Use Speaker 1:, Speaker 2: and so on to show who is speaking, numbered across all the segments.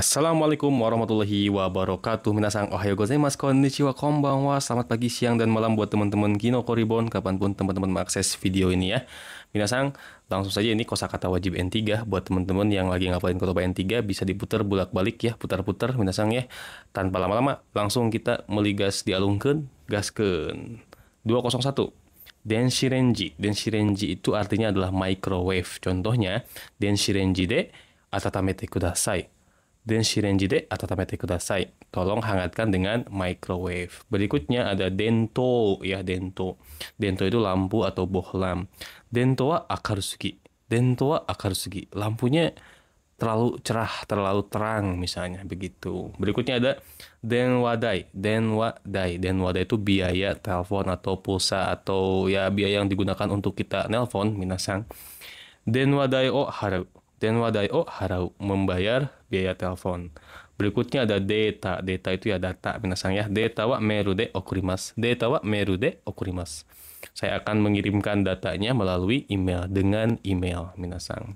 Speaker 1: Assalamualaikum warahmatullahi wabarakatuh. Minasang ohayo gozaimasu, konnichiwa, konbanwa. Selamat pagi, siang, dan malam buat teman-teman Kino Koribon kapanpun teman-teman mengakses video ini ya. Minasang, langsung saja ini kosakata wajib N3 buat teman-teman yang lagi ngapalin kotoba N3 bisa diputar bolak-balik ya, putar-putar minasang ya. Tanpa lama-lama, langsung kita meligas dialungkeun, gaskeun. 201. Denshirenji. Denshirenji itu artinya adalah microwave. Contohnya, denshirenji de atatamete kudasai. Denshirenji de atatamete kudasai. Tolong hangatkan dengan microwave. Berikutnya ada dento ya, dento. Dento itu lampu atau bohlam. Dento wa akarusugi. Dento wa akarusugi. Lampunya terlalu cerah, terlalu terang misalnya begitu. Berikutnya ada denwadai. Denwadai. Denwadai itu biaya telepon atau pulsa atau ya biaya yang digunakan untuk kita nelpon minasang. Denwadai o harau. Denwadai o harau, membayar biaya telepon. Berikutnya ada data. Data itu ya data minasang ya. Data wa meru de okurimasu. Data wa meru de okurimasu. Saya akan mengirimkan datanya melalui email, dengan email minasang.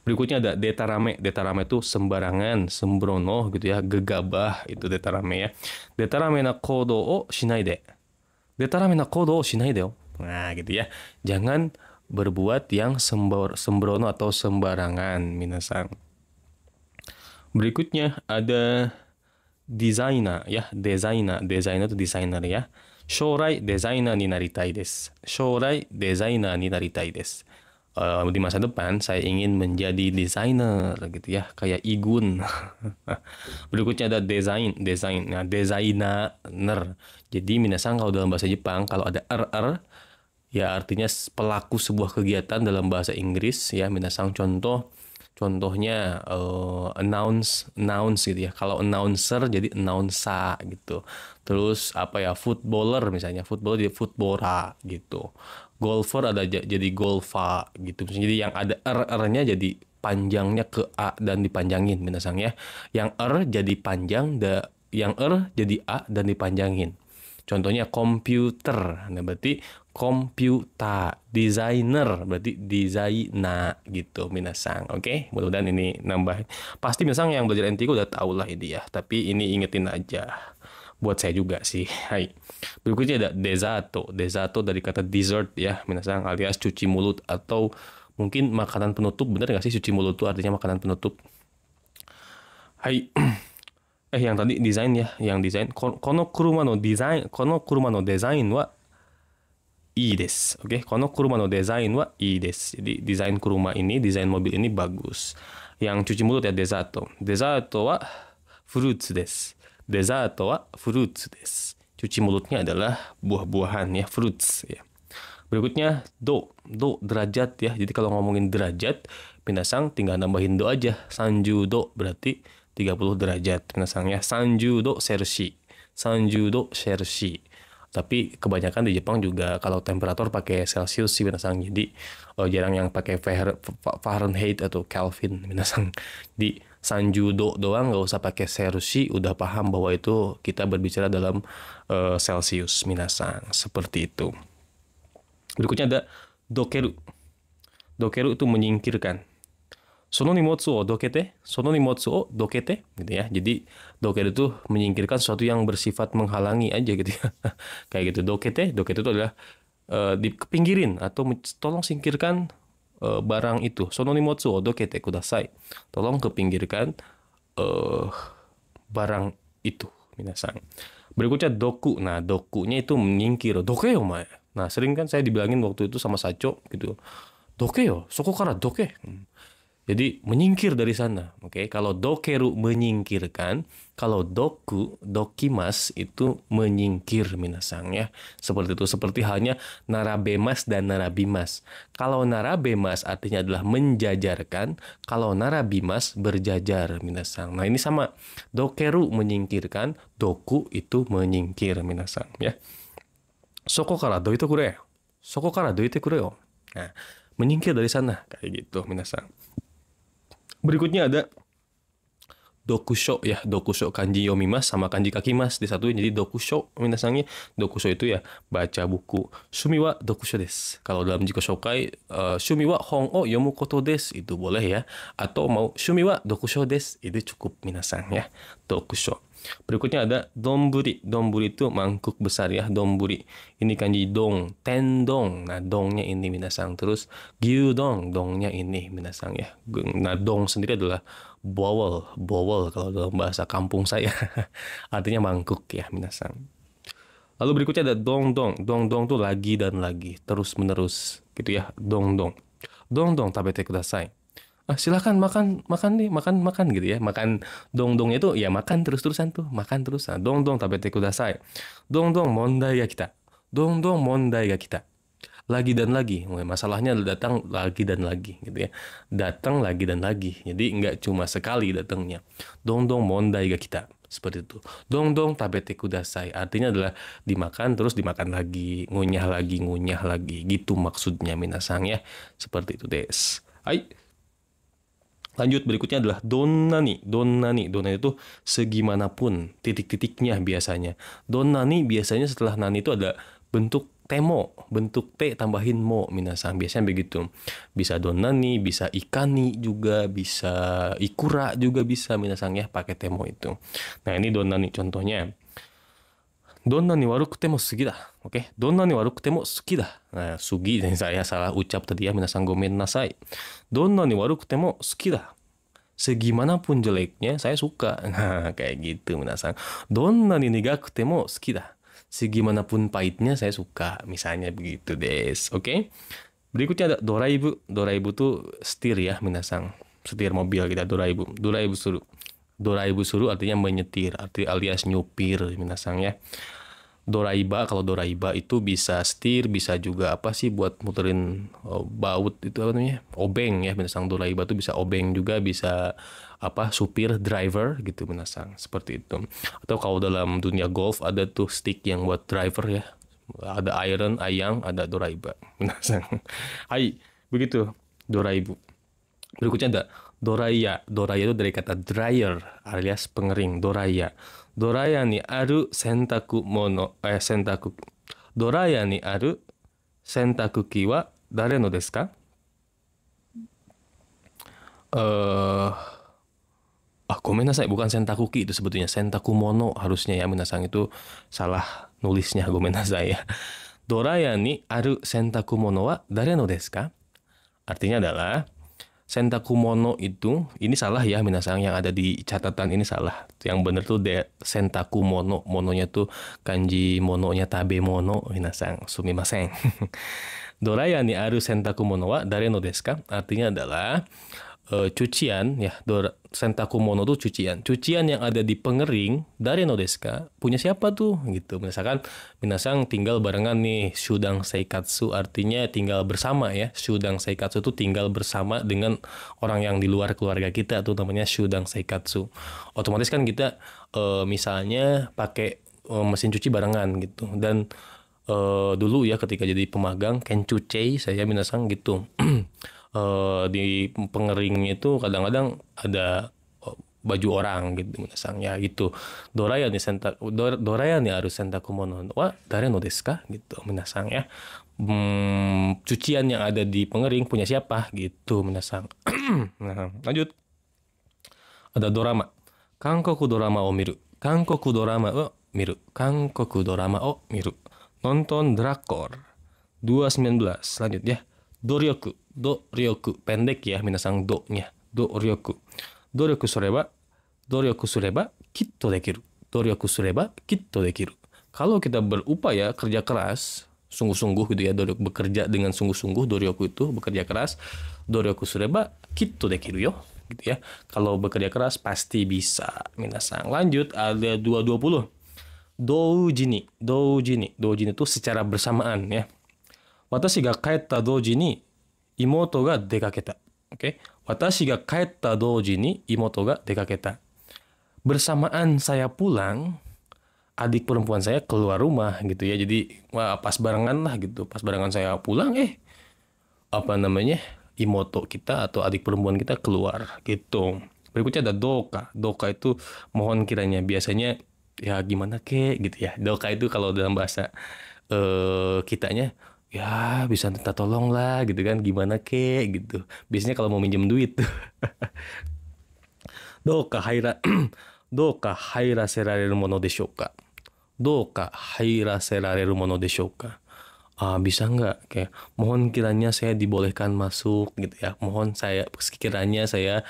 Speaker 1: Berikutnya ada data rame. Data rame itu sembarangan, sembrono gitu ya, gegabah itu data rame ya. Data rame na kodo o shinai de. Data rame na kodo o shinai de. Nah, gitu ya. Jangan berbuat yang sembrono atau sembarangan minasang. Berikutnya ada desainer ya, desainer. Desainer itu desainer ya. Shourai desainer ni naritai desu. Shourai desainer ni naritai desu. Di masa depan saya ingin menjadi desainer gitu ya, kayak Igun. Berikutnya ada desain. Nah, desainer. Jadi minasang kalau dalam bahasa Jepang kalau ada ya artinya pelaku sebuah kegiatan dalam bahasa Inggris ya, minasang contohnya announce gitu ya. Kalau announcer jadi announcer gitu. Terus apa ya, footballer misalnya, football jadi footbora gitu. Golfer ada jadi golfa gitu. Jadi yang ada r-nya jadi panjangnya ke a dan dipanjangin minasang ya. Yang r jadi panjang, yang r jadi a dan dipanjangin. Contohnya komputer, nah berarti komputa. Desainer berarti desaina gitu minasang. Oke, mudah-mudahan ini nambah. Pasti minasang yang belajar N3 udah tahu lah ini ya, tapi ini ingetin aja. Buat saya juga sih. Hai. Berikutnya ada desato. Desato dari kata dessert ya, minasang, alias cuci mulut atau mungkin makanan penutup. Bener nggak sih cuci mulut itu artinya makanan penutup? Hai. Yang tadi desain ya, yang desain. Kono kuruma no desain wa ii desu. Oke, kono kuruma no desain wa ii desu. Jadi desain kuruma ini, desain mobil ini bagus. Yang cuci mulut ya desato. Desato wa fruits desu. Desato wa fruits desu. Cuci mulutnya adalah buah-buahan ya, fruits ya. Berikutnya do derajat ya. Jadi kalau ngomongin derajat, minasang tinggal nambahin do aja. Sanju do berarti 30 derajat minasang ya. Sanju do Celsius. Sanju do Celsius. Tapi kebanyakan di Jepang juga kalau temperatur pakai Celsius sih minasang. Jadi jarang yang pakai Fahrenheit atau Kelvin minasang. Di Sanju do doang, nggak usah pakai Celsius, udah paham bahwa itu kita berbicara dalam Celsius minasang. Seperti itu. Berikutnya ada dokeru. Dokeru itu menyingkirkan. Sono nimotsu o dokete, gitu ya. Jadi dokeru itu menyingkirkan sesuatu yang bersifat menghalangi aja gitu ya. Kayak gitu. Dokete itu adalah dipinggirin atau tolong singkirkan barang itu. Sono nimotsu o dokete kudasai. Tolong kepinggirkan barang itu minasang. Berikutnya doku. Nah, dokunya itu menyingkir. Doke yo mae. Nah, sering kan saya dibilangin waktu itu sama Saco gitu. Doke yo, soko kara doke. Jadi menyingkir dari sana. Oke, kalau dokeru menyingkirkan, kalau dokimas itu menyingkir minasang ya. Seperti itu, seperti halnya narabemas dan narabimas. Kalau narabemas artinya adalah menjajarkan, kalau narabimas berjajar minasang. Nah, ini sama. Dokeru menyingkirkan, doku itu menyingkir minasang ya. Soko kara doite kure. Soko kara doite kure yo. Nah, menyingkir dari sana kayak gitu minasang. Berikutnya ada dokusho ya, dokusho kanji yomimas sama kanji kakimas disatuin jadi dokusho minasangnya. Dokusho itu ya baca buku. Shumi wa dokusho desu. Kalau dalam jiko shokai, shumi wa hon o yomu koto desu itu boleh ya. Atau mau shumi wa dokusho desu itu cukup minasang ya. Dokusho. Berikutnya ada donburi. Donburi itu mangkuk besar ya, donburi. Ini kanji dong, tendong. Nah, dongnya ini minasang. Terus gyudong, dongnya ini minasang ya. Nah, dong sendiri adalah bowl, bowl kalau dalam bahasa kampung saya. Artinya mangkuk ya minasang. Lalu berikutnya ada dong-dong. Dong-dong tuh lagi dan lagi, terus-menerus gitu ya. Dong-dong. Dong-dong tabete kudasai. Silakan makan, makan nih, makan, makan gitu ya. Makan dong-dong itu ya makan terus-terusan tuh, makan terus. Nah, dong-dong tabete kudasai. Dong-dong mondai ga kita. Dong-dong mondai ga kita. Lagi dan lagi. Masalahnya datang lagi dan lagi gitu ya. Datang lagi dan lagi. Jadi nggak cuma sekali datangnya. Dong-dong mondai ga kita. Seperti itu. Dong-dong tabete kudasai. Artinya adalah dimakan terus dimakan lagi. Ngunyah lagi, ngunyah lagi. Gitu maksudnya minasang ya. Seperti itu des. Hai. Lanjut berikutnya adalah donnani. Donnani. Donnani itu segimanapun. Titik-titiknya biasanya. Donnani biasanya setelah nani itu ada bentuk temo. Bentuk T tambahin mo minasang. Biasanya begitu. Bisa donnani, bisa ikani juga, bisa ikura juga bisa minasang ya. Pakai temo itu. Nah ini donnani contohnya. Donnani warukute mo sugi da. Oke. Donnani warukute mo sugi da. Nah, sugi saya salah ucap tadi ya. Minasang gomen nasai. Donnani warukute mo sugi da. Segimanapun jeleknya saya suka. Nah, kayak gitu minasang. Donnani nigakute mo sugi da. Segimanapun pahitnya saya suka. Misalnya begitu des. Oke. Berikutnya ada doraibu. Doraibu tuh setir ya minasang. Setir mobil kita doraibu. Doraibu suru. Doraibu suru artinya menyetir. Alias nyupir minasang ya. Doraiba, kalau doraiba itu bisa setir, bisa juga apa sih buat muterin baut itu apa namanya? Obeng ya, minasang doraiba itu bisa obeng juga, bisa apa supir, driver gitu minasang. Seperti itu. Atau kalau dalam dunia golf ada tuh stick yang buat driver ya. Ada iron, ayang, ada doraiba minasang. Hai, begitu doraibu. Berikutnya ada doraya. Doraya itu dari kata dryer alias pengering. Doraya. Doraya ni aru sentaku mono. Sentaku. Doraya ni aru sentakuki wa dare no desu ka? Gomenasai. Bukan sentakuki itu sebetulnya. Sentaku mono harusnya ya. Minasang itu salah nulisnya. Gomenasai ya. Doraya ni aru sentaku mono wa dare no desu ka? Artinya adalah sentaku mono itu, ini salah ya minasang, yang ada di catatan ini salah. Yang benar tuh sentaku mono. Mononya tuh kanji mononya tabe mono minasang. Sumimasen. Doraya ni aru sentaku mono wa dare no desu ka? Artinya adalah cucian ya. Sentaku mono tuh cucian. Cucian yang ada di pengering dare no desu ka? Punya siapa tuh gitu. Misalkan minasang tinggal barengan nih, shudang seikatsu artinya tinggal bersama ya. Shudang seikatsu itu tinggal bersama dengan orang yang di luar keluarga kita tuh namanya shudang seikatsu. Otomatis kan kita misalnya pakai mesin cuci barengan gitu. Dan dulu ya ketika jadi pemagang kencucei saya minasang gitu. Di pengeringnya itu kadang-kadang ada baju orang gitu minasang ya gitu. Doraya ni aru sentaku mono wa dare no desu ka gitu minasang ya. Cucian yang ada di pengering punya siapa gitu minasang. Nah, lanjut. Ada dorama. Kankoku dorama o miru. Kankoku dorama o miru. Kankoku dorama o miru. Nonton drakor 219. Lanjut ya. Doryoku. Doryoku. Pendek ya minasang do-nya. Doryoku. Doryoku sureba kitto dekiru. Doryoku sureba kitto dekiru. Kalau kita berupaya kerja keras, sungguh-sungguh gitu ya, bekerja dengan sungguh-sungguh, doryoku itu bekerja keras. Doryoku sureba kitto dekiru yo. Gitu ya. Kalau bekerja keras pasti bisa minasang. Lanjut ada 220. Doujini. Doujini. Doujini itu secara bersamaan ya. Watashi ga kaetta douji ni imoto ga dekaketa. Oke. Watashi ga kaetta douji ni imoto ga dekaketa. Bersamaan saya pulang, adik perempuan saya keluar rumah gitu ya. Jadi pas barengan lah gitu. Pas barengan saya pulang imoto kita atau adik perempuan kita keluar gitu. Berikutnya ada doka. Doka itu mohon kiranya, biasanya ya gimana kek gitu ya. Doka itu kalau dalam bahasa kitanya ya bisa minta tolong lah gitu kan, gimana kek gitu. Biasanya kalau mau minjem duit tuh. Doka haira doka haira serareru mono deshouka. Doka haira serareru mono deshouka. Bisa nggak kayak mohon kiranya saya dibolehkan masuk gitu ya, mohon saya sekiranya saya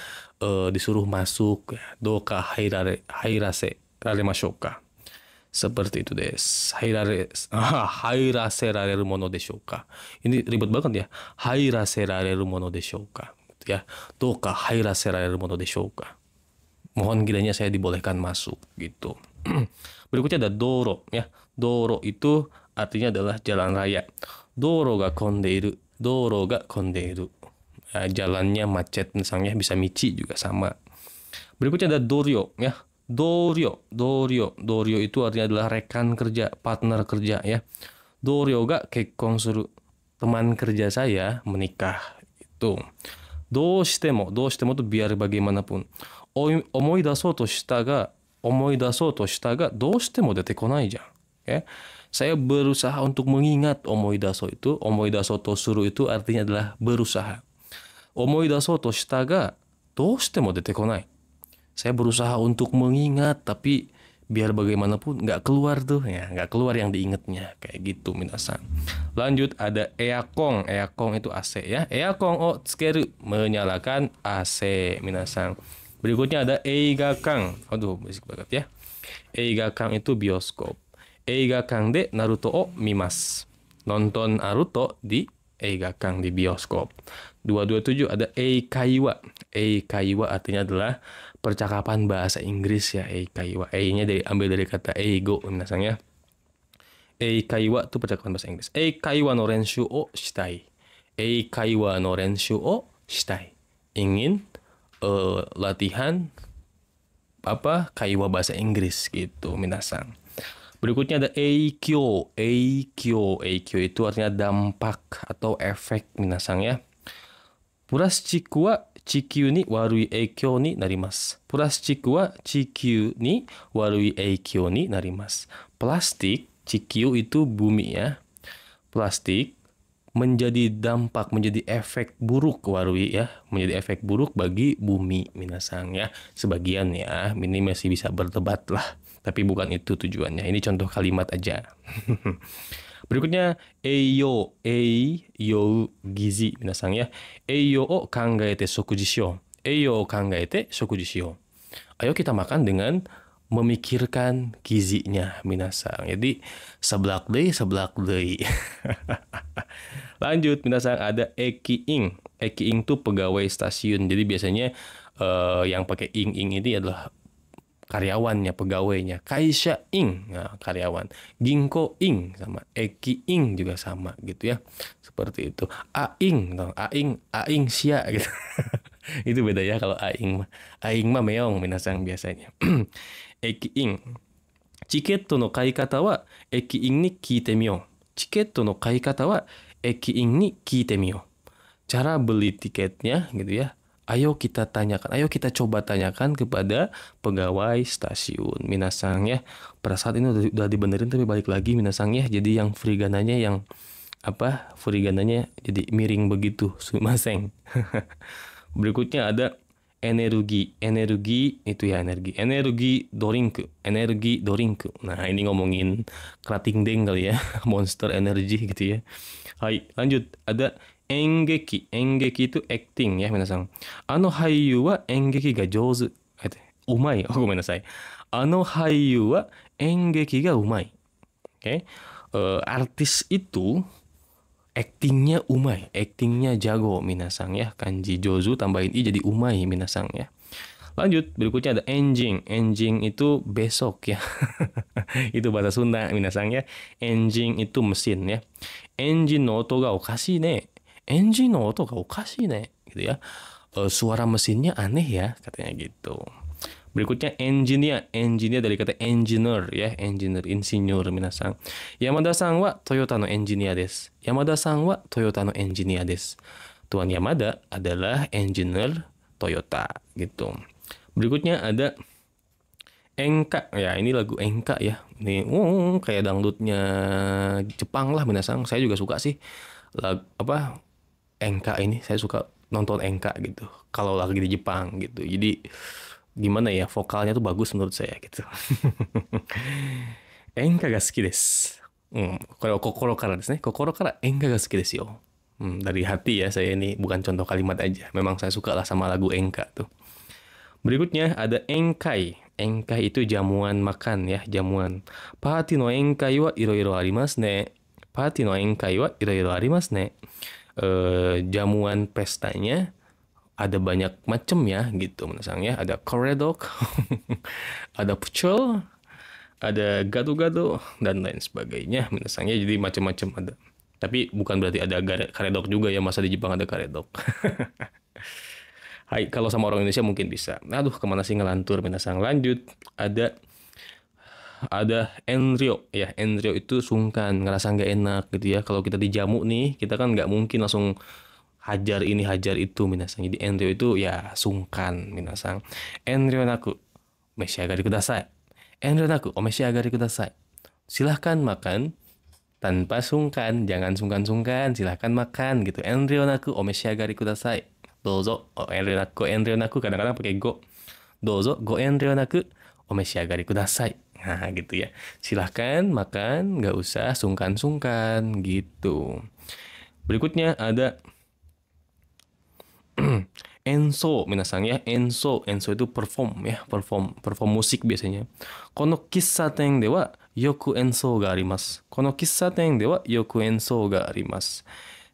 Speaker 1: disuruh masuk ya. Doka hairase raremashouka, seperti itu des. Hairase rareru mono deshouka, ini ribet banget ya. Hairase rareru mono deshouka gitu ya. Doka hairase rareru mono deshouka, mohon kiranya saya dibolehkan masuk gitu. Berikutnya ada doro ya. Doro itu artinya adalah jalan raya. Doro ga kondeiru, doro ga kondeiru. Ya, jalannya macet misalnya, bisa michi juga sama. Berikutnya ada doryo ya. Doryo itu artinya adalah rekan kerja, partner kerja ya. Doryo ga kekkon suru, teman kerja saya menikah itu. Doshitemo itu biar bagaimanapun. Omoidasou to shita ga doshitemo dete konai jan. Ya. Saya berusaha untuk mengingat. Omoidasou itu, omoidasou to suru itu artinya adalah berusaha. Omoidasou to shita ga doshitemo dete konai. Saya berusaha untuk mengingat, tapi biar bagaimanapun nggak keluar tuh ya, nggak keluar yang diingatnya, kayak gitu minasan. Lanjut ada eakon. Eakon itu AC ya. Eakon o tsukeru, menyalakan AC minasan. Berikutnya ada eigakan. Aduh, berisik banget ya. Eigakan itu bioskop. Eigakan de Naruto o mimasu. Nonton Naruto di eigakan, di bioskop. 227 ada eikaiwa. Eikaiwa artinya adalah percakapan bahasa Inggris ya. Eikaiwa. E-nya ambil dari kata eigo misalnya. Eikaiwa itu percakapan bahasa Inggris. Eikaiwa no renshu o shitai. Eikaiwa no renshu o shitai. Ingin latihan kaiwa bahasa Inggris gitu minasan. Berikutnya ada eikyo. Eikyo itu artinya dampak atau efek minasan ya. Plastik wa chikyu ni warui eikyo ni narimasu. Plastik wa chikyu ni warui eikyo ni narimasu. Plastik, chikyu itu bumi ya. Plastik menjadi dampak, menjadi efek buruk warui ya, menjadi efek buruk bagi bumi minasan ya. Sebagian ya, ini masih bisa berdebat lah, tapi bukan itu tujuannya. Ini contoh kalimat aja. Berikutnya eiyo gizi minasan ya. Eiyo o kangaete shokuji shiyou. Eiyo o kangaete shokuji shiyou. Ayo kita makan dengan memikirkan gizinya minasan. Jadi seblak deui. Lanjut minasan ada ekiing. Ekiing itu pegawai stasiun. Jadi biasanya yang pakai ing ini adalah karyawannya, pegawainya. Kaisha ing, nah, karyawan. Ginko ing sama, eki ing juga sama gitu ya. Seperti itu. Aing, aing sia gitu. Itu beda ya kalau aing mah. Aing mah meong minasan biasanya. Eki ing. Chiketto no kaikata wa eki ing ni kiite miyou. Chiketto no kaikata wa eki ing ni kiite miyou. Cara beli tiketnya gitu ya. Ayo kita tanyakan, ayo kita coba tanyakan kepada pegawai stasiun minasan ya. Pada saat ini udah dibenerin tapi balik lagi minasan ya. Jadi yang furigananya furigananya jadi miring begitu. Sumimasen. Berikutnya ada energi. Energi itu ya energi. Energi drink. Nah, ini ngomongin kerating deng kali ya. Monster energy gitu ya. Hai, lanjut. Ada enggeki. Enggeki itu acting ya minasan. Haiyu wa enggeki ga jouzu. Umai. Gomenasai. Haiyu wa enggeki ga umai. Oke. Artis itu actingnya umai, actingnya jago minasan ya. Kanji jozu tambahin i jadi umai minasan ya. Lanjut, berikutnya ada enjing. Enjing itu besok ya. Itu bahasa Sunda minasan ya. Enjing itu mesin ya. Enjin no oto ga okashi ne. Enjin no oto ga okashi ne. Gitu ya. Suara mesinnya aneh ya, katanya gitu. Berikutnya engineer. Engineer dari kata engineer ya. Engineer, insinyur minasan. Yamada-san wa Toyota no engineer desu. Yamada-san wa Toyota no engineer desu. Tuan Yamada adalah engineer Toyota gitu. Berikutnya ada Enka. Ya, ini lagu Enka ya. Ini kayak dangdutnya Jepang lah minasang. Saya juga suka sih. Enka ini saya suka nonton Enka gitu. Kalau lagi di Jepang gitu. Jadi gimana ya, vokalnya tuh bagus menurut saya gitu. Enka ga suki desu. Kalau kokoro kara desu ne. Kokoro kara enka ga suki desu yo. Dari hati ya saya, ini bukan contoh kalimat aja. Memang saya suka lah sama lagu Enka tuh. Berikutnya ada engkai. Engkai itu jamuan makan ya, jamuan. Party no engkai wa iro-iro arimasu ne. Party no engkai wa iro-iro arimasu ne. Jamuan pestanya ada banyak macam ya gitu menasang ya. Ada koredok, ada pucol, ada gado-gado dan lain sebagainya menasangnya. Jadi macam-macam ada. Tapi bukan berarti ada karedok juga ya, masa di Jepang ada karedok. Hai, kalau sama orang Indonesia mungkin bisa. Aduh, kemana sih ngelantur minasang. Lanjut, ada enryo ya. Enryo itu sungkan, ngerasa nggak enak gitu ya. Kalau kita dijamu nih, kita kan nggak mungkin langsung hajar ini hajar itu minasang. Jadi enryo itu ya sungkan minasang. Enryo naku meshiagari kudasai. Enryo naku omeshiagari kudasai. Silahkan makan tanpa sungkan, jangan sungkan-sungkan, silahkan makan gitu. Enryo naku omeshiagari kudasai. Dozo enryo naku kadang-kadang pakai go. Dozo go enryo naku omeshiagari kudasai. Nah, gitu ya. Silahkan makan, nggak usah sungkan-sungkan gitu. Berikutnya ada enso, minasang ya. Enso itu perform ya, perform musik biasanya. Kono kissaten de wa yoku enso ga arimasu. Kono kissaten de wa yoku enso ga arimasu.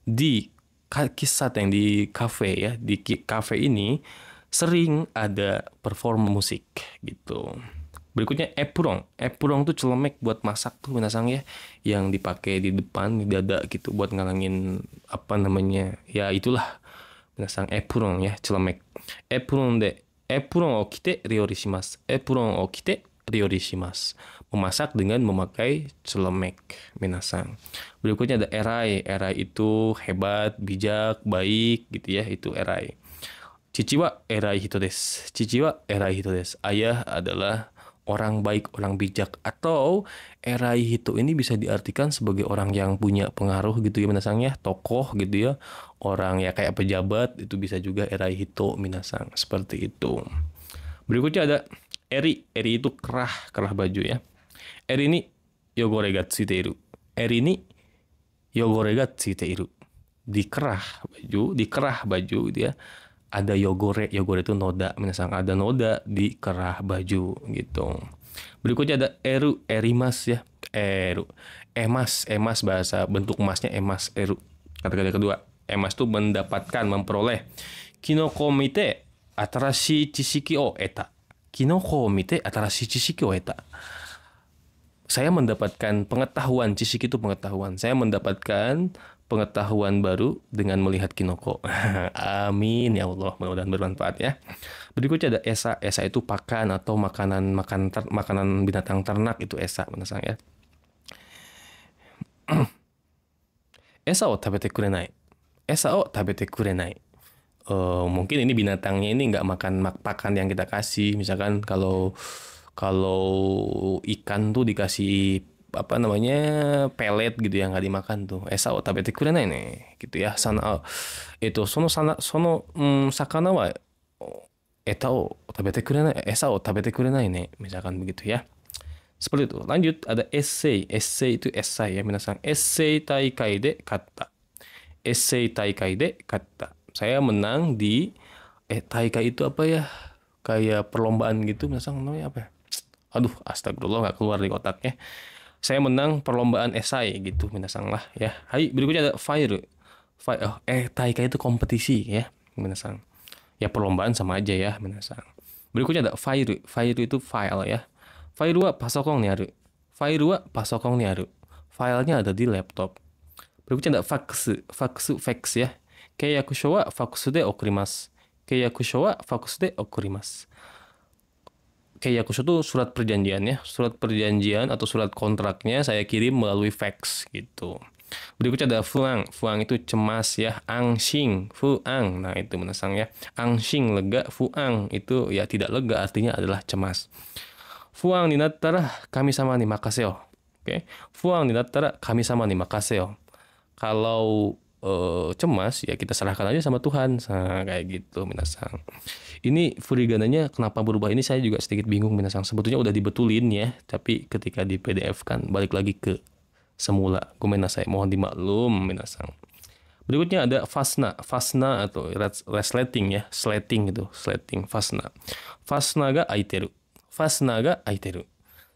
Speaker 1: Di kissaten, di kafe ya, di kafe ini sering ada perform musik gitu. Berikutnya epurong. Epurong tuh celemek buat masak tuh minasang ya, yang dipakai di depan di dada gitu buat ngalangin apa namanya ya, itulah minasang epurong ya, celemek. Epurong o kite ryori shimasu. Epurong o kite ryori shimasu. Memasak dengan memakai celemek minasang. Berikutnya ada erai. Erai itu hebat, bijak, baik gitu ya, itu erai. Cici wa erai hito desu. Cici wa erai hito desu. Ayah adalah orang baik, orang bijak. Atau erai hito ini bisa diartikan sebagai orang yang punya pengaruh gitu ya minasang ya, tokoh gitu ya, orang ya kayak pejabat, itu bisa juga erai hito minasang, seperti itu. Berikutnya ada eri. Eri itu kerah baju ya. Eri ni yogore ga tsuiteiru. Eri ni yogore ga tsuiteiru. Dikerah baju gitu ya. Ada yogore itu noda, minasang ada noda di kerah baju gitu. Berikutnya ada erimas ya. Emas bahasa bentuk emasnya emas, Kata-kata kedua, emas itu mendapatkan, memperoleh. Kinoko mite atarashi chisiki o eta. Kinoko mite atarashi chisiki o eta. Saya mendapatkan pengetahuan, chisiki itu pengetahuan. Saya mendapatkan pengetahuan baru dengan melihat kinoko. Amin ya Allah, mudah-mudahan bermanfaat ya. Berikutnya ada esa. Esa itu pakan atau makanan binatang ternak, itu esa minasang ya. Esa o tabete kurenai. Esa o tabete kurenai. Mungkin ini binatangnya ini nggak makan pakan yang kita kasih. Misalkan kalau ikan tuh dikasih apa namanya pelet gitu ya, nggak dimakan tuh. Esa o tabete kurenai ne gitu ya. Sono sakana wa eta o tabete kurenai, esa o tabete kurenai ne, misalkan begitu ya. Seperti itu. Lanjut ada essay. Essay itu esai ya minasang. Essay taikai de katta. Essay taikai de katta. Saya menang di taikai itu apa ya? Kayak perlombaan gitu minasang, namanya apa ya? Aduh, astagfirullah, nggak keluar di otaknya. Saya menang perlombaan esai gitu minasang lah ya. Hai, berikutnya ada fire. Taikai itu kompetisi ya minasang. Ya perlombaan sama aja ya minasang. Berikutnya ada fire. Fire itu file ya. File wa pasokong ni aru. File wa pasokong ni aru. Filenya ada di laptop. Berikutnya ada fax. Fax ya. Keiyakusho wa fax de okurimasu. Keiyakusho wa fax de okurimasu. Keiyakusho itu surat perjanjian ya. Surat perjanjian atau surat kontraknya saya kirim melalui fax gitu. Berikutnya ada fuang. Fuang itu cemas ya. Angsing, fuang. Nah, itu menasang ya. Angsing lega, fuang itu ya tidak lega, artinya adalah cemas. Fuang ni nattara kami sama ni makaseo. Oke. Fuang ni nattara kami sama ni makaseo. Kalau cemas ya kita serahkan aja sama Tuhan. Nah, kayak gitu minasang. Ini furigananya kenapa berubah ini saya juga sedikit bingung minasang. Sebetulnya udah dibetulin ya, tapi ketika di PDF kan balik lagi ke semula. Gomenasai, mohon dimaklum minasang. Berikutnya ada fasna. Fasna atau resleting ya, slating itu, slating fasna. Fasna ga aiteru. Fasna ga aiteru.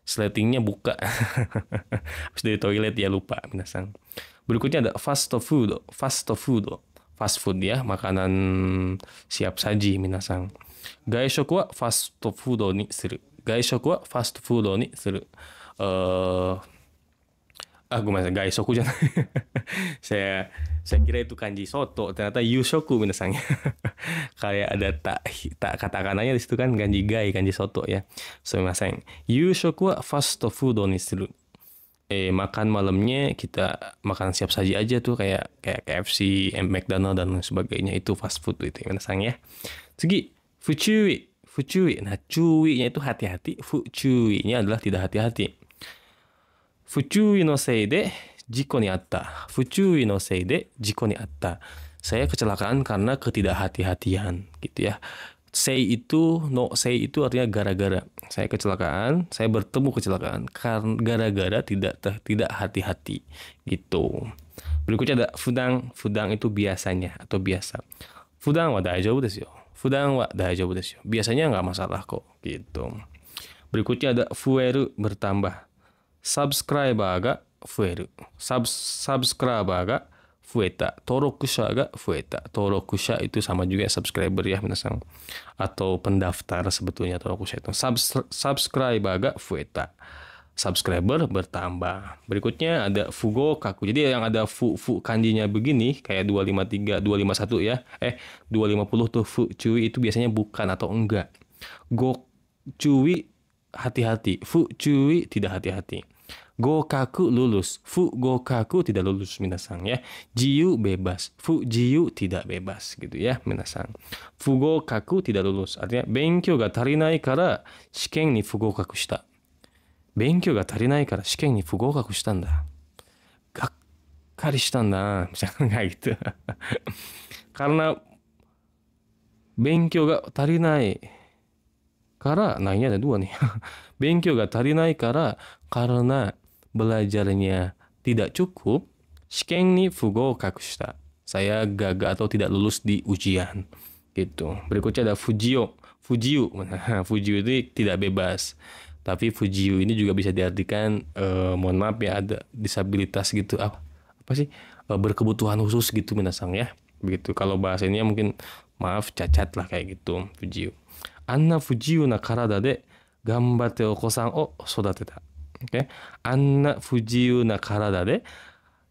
Speaker 1: Slatingnya buka. Habis dari toilet ya lupa minasang. Berikutnya ada fast food. Fast food. Fast food ya, makanan siap saji minasang. Gaishoku wa fast food ni suru. Gaishoku wa fast food ni suru. Gue masih gaisoku jangan. saya kira itu kanji soto, ternyata yushoku minasang. Kayak ada tak katakanannya di situ kan kanji soto ya. Sumimasen. Yushoku wa fast food ni suru. Makan malamnya kita makan siap saji aja tuh kayak KFC, McDonald dan sebagainya, itu fast food itu minasang ya. Segi fuchui. Nah, cui-nya itu hati-hati, fuchui-nya adalah tidak hati-hati. Fuchui no sei de jiko ni atta. Fuchui no sei de jiko ni atta. Saya kecelakaan karena ketidakhati-hatian gitu ya. Sei itu artinya gara-gara. Saya kecelakaan, saya bertemu kecelakaan karena gara-gara tidak hati-hati gitu. Berikutnya ada fudang. Fudang itu biasanya atau biasa. Fudang wa daijoubu desu yo. Fudang wa daijoubu desu yo. Biasanya nggak masalah kok gitu. Berikutnya ada fueru, bertambah. Subscriber ga fueru. Subscriber ga fueta. Torokusha ga fueta. Torokusha itu sama juga subscriber ya minasang. Atau pendaftar sebetulnya torokusha itu. Subscriber ga fueta. Subscriber bertambah. Berikutnya ada fugokaku. Jadi yang ada fu kanjinya begini kayak 253, 251 ya. 250 tuh fu cui itu biasanya bukan atau enggak. Go cui hati-hati. Fu cui tidak hati-hati. Gokaku lulus. Fu gokaku tidak lulus minasang ya. Jiu bebas. Fu jiu tidak bebas gitu ya minasang. Fu gokaku tidak lulus. Artinya benkyou ga tarinai kara shiken ni fugokaku shita. Benkyou ga tarinai kara shiken ni fugokaku shita nda. Gakkari shita nda. Misalnya kayak gitu. Karena benkyou ga tarinai kara, nah ini ada dua nih. Benkyou ga tarinai kara, karena belajarnya tidak cukup. Shiken ni fugokaku shita. Saya gagal atau tidak lulus di ujian. Gitu. Berikutnya ada fujiu. Fujiu itu tidak bebas. Tapi fujiu ini juga bisa diartikan mohon maaf ya, ada disabilitas gitu. Apa sih? Berkebutuhan khusus gitu minasang ya. Begitu. Kalau bahasanya mungkin maaf cacat lah kayak gitu. Fujiu. Anna fujiu na karada de gambatte oko-san o sodateta. Oke. Anna fujiu na karada de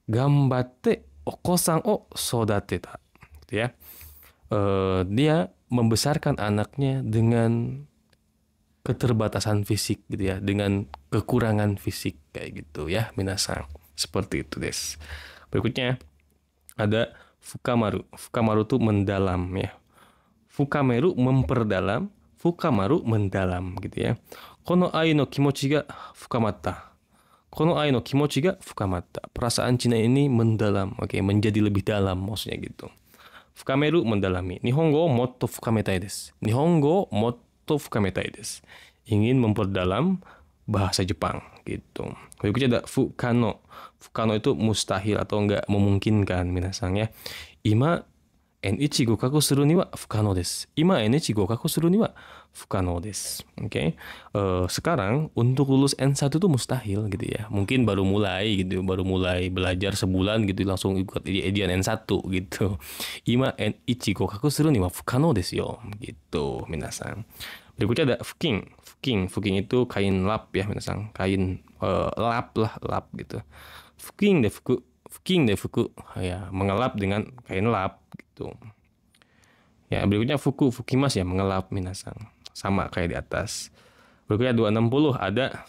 Speaker 1: gambatte oko-san o sodateta. Gitu ya. Dia membesarkan anaknya dengan keterbatasan fisik gitu ya, dengan kekurangan fisik kayak gitu ya minasang. Seperti itu des. Berikutnya ada fukamaru. Fukamaru itu mendalam ya. Fukameru memperdalam. Fukamaru mendalam gitu ya. Kono ai no kimochi ga fukamatta. Kono ai no kimochi ga fukamatta. Perasaan Cina ini mendalam. Oke, menjadi lebih dalam maksudnya gitu. Fukameru mendalami. Nihongo motto fukametai desu. Nihongo motto fukametai desu. Ingin memperdalam bahasa Jepang gitu. Berikutnya ada fukano. Fukano itu mustahil atau enggak memungkinkan minasang ya. Ima N1 gokaku suru ni wa fukano desu. Ima N1 gokaku suru ni wa fukano desu. Oke. Sekarang untuk lulus N1 itu mustahil gitu ya. Mungkin baru mulai gitu, baru mulai belajar sebulan gitu langsung ikut ujian N1 gitu. Ima N1 gokaku suru ni wa fukano desu yo gitu minasang. Berikutnya ada fuking. Fuking itu kain lap ya minasang. Kain lap gitu. Fuking de fuku ya, mengelap dengan kain lap gitu. Ya, berikutnya fukimas ya, mengelap minasang. Sama kayak di atas. Berikutnya 260 ada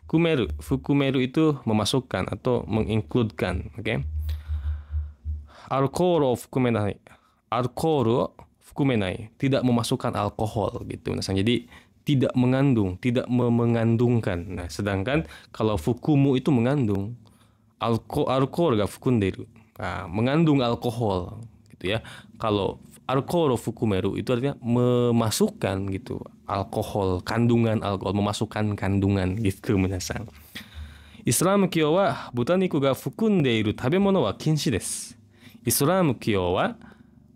Speaker 1: Fukumeru itu memasukkan atau mengincludekan, oke? Alkohol fukumenai. Alkohol fukumenai, tidak memasukkan alkohol gitu. Nah, jadi tidak mengandung, tidak mengandungkan. Nah, sedangkan kalau fukumu itu mengandung, alkohol ga fukunderu. Nah, mengandung alkohol gitu ya. Kalau alkohol fukumeru itu artinya memasukkan gitu alkohol, kandungan alkohol, memasukkan kandungan gitu minasang. Islam kyo wa butaniku ga fukundeiru tabemono wa kinshi desu. Islam kyo wa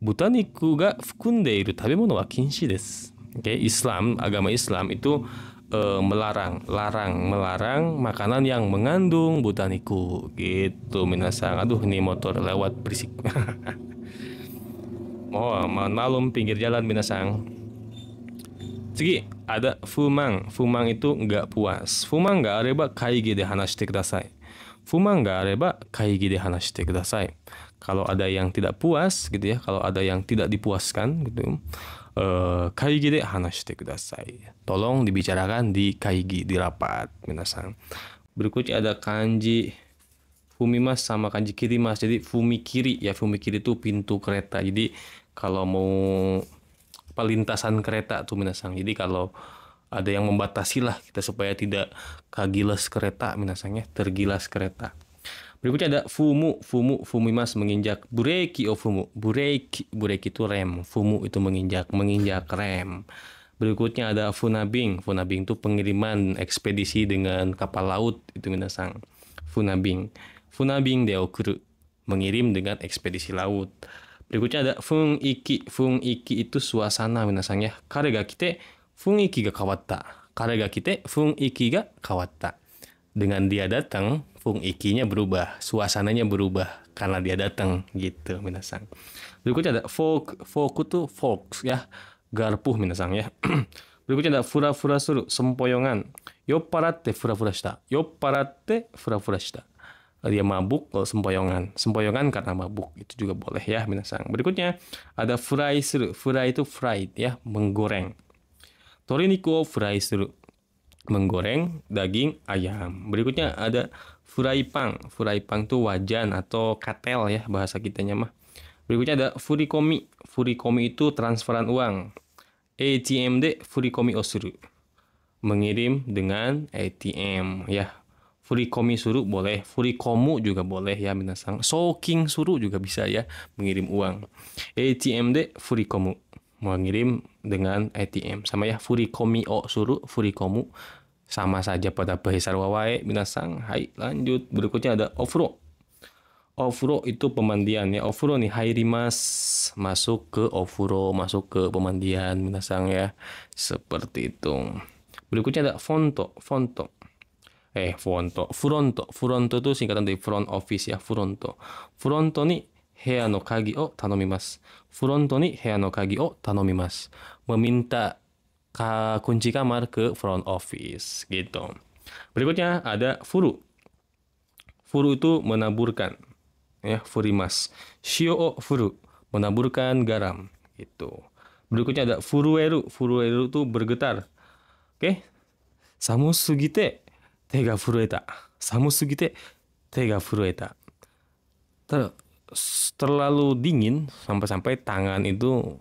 Speaker 1: butaniku ga fukundeiru tabemono wa kinshi desu. Oke, Islam, agama Islam itu melarang makanan yang mengandung butaniku gitu minasang. Aduh, ini motor lewat berisik. Oh, malum pinggir jalan minasang.次, ada fumang. Fumang itu nggak puas. Fumang ga areba kaigi de hanashite kudasai. Fumang ga areba kaigi de hanashite kudasai. Kalau ada yang tidak puas gitu ya, kalau ada yang tidak dipuaskan gitu, kaigi de hanashite kudasai. Tolong dibicarakan di kaigi, di rapat minasang. Berikutnya ada kanji fumimas sama kanji kirimas. Jadi fumikiri ya, fumikiri itu pintu kereta. Jadi kalau mau pelintasan kereta tuh minasang. Jadi kalau ada yang membatasi lah kita supaya tidak kagilas kereta minasang ya, tergilas kereta. Berikutnya ada fumimas menginjak. Bureki o fumu. Bureki itu rem. Fumu itu menginjak rem. Berikutnya ada funabing. Funabing itu pengiriman ekspedisi dengan kapal laut itu minasang. Funabing de okuru, mengirim dengan ekspedisi laut. Berikutnya ada fungiki. Fungiki itu suasana minasang ya. Kare ga kite fungiki ga kawatta. Kare ga kite fungiki ga kawatta. Dengan dia datang, fungikinya berubah, suasananya berubah karena dia datang gitu minasang. Berikutnya ada folk itu folk ya, garpuh minasang ya. Berikutnya ada fura-fura suru, sempoyongan. Yopparatte fura-fura shita. Yopparatte fura-fura shita. Dia mabuk, sempoyongan. Sempoyongan karena mabuk, itu juga boleh ya minasang. Berikutnya ada furai suru. Furai itu fried ya, menggoreng. Toriniku o furai suru, menggoreng daging ayam. Berikutnya ada furaipang. Furaipang itu wajan atau katel ya bahasa kitanya mah. Berikutnya ada furikomi. Furikomi itu transferan uang. ATM de furikomi o suru, mengirim dengan ATM ya. Furikomi suru boleh, furikomu juga boleh ya minasang. Soking suru juga bisa ya, mengirim uang. ATM de furikomu, mengirim dengan ATM. Sama ya, furikomi o suru, furikomu sama saja pada bahasa wawae minasang. Hai, lanjut. Berikutnya ada ofuro. Ofuro itu pemandian ya. Ofuro nih hairimas, masuk ke ofuro, masuk ke pemandian minasang ya. Seperti itu. Berikutnya ada fonto. Furonto itu singkatan dari front office ya, furonto. Furonto ni hea no kagi o tanomimasu. Furonto ni hea no kagi o tanomimasu. Meminta kunci kamar ke front office gitu. Berikutnya ada furu. Furu itu menaburkan ya, furimas. Shio o furu, menaburkan garam gitu. Berikutnya ada furueru. Furueru itu bergetar. Oke. Samu sugite tega furueta. Samu sugite tega furueta. Terlalu dingin sampai-sampai tangan itu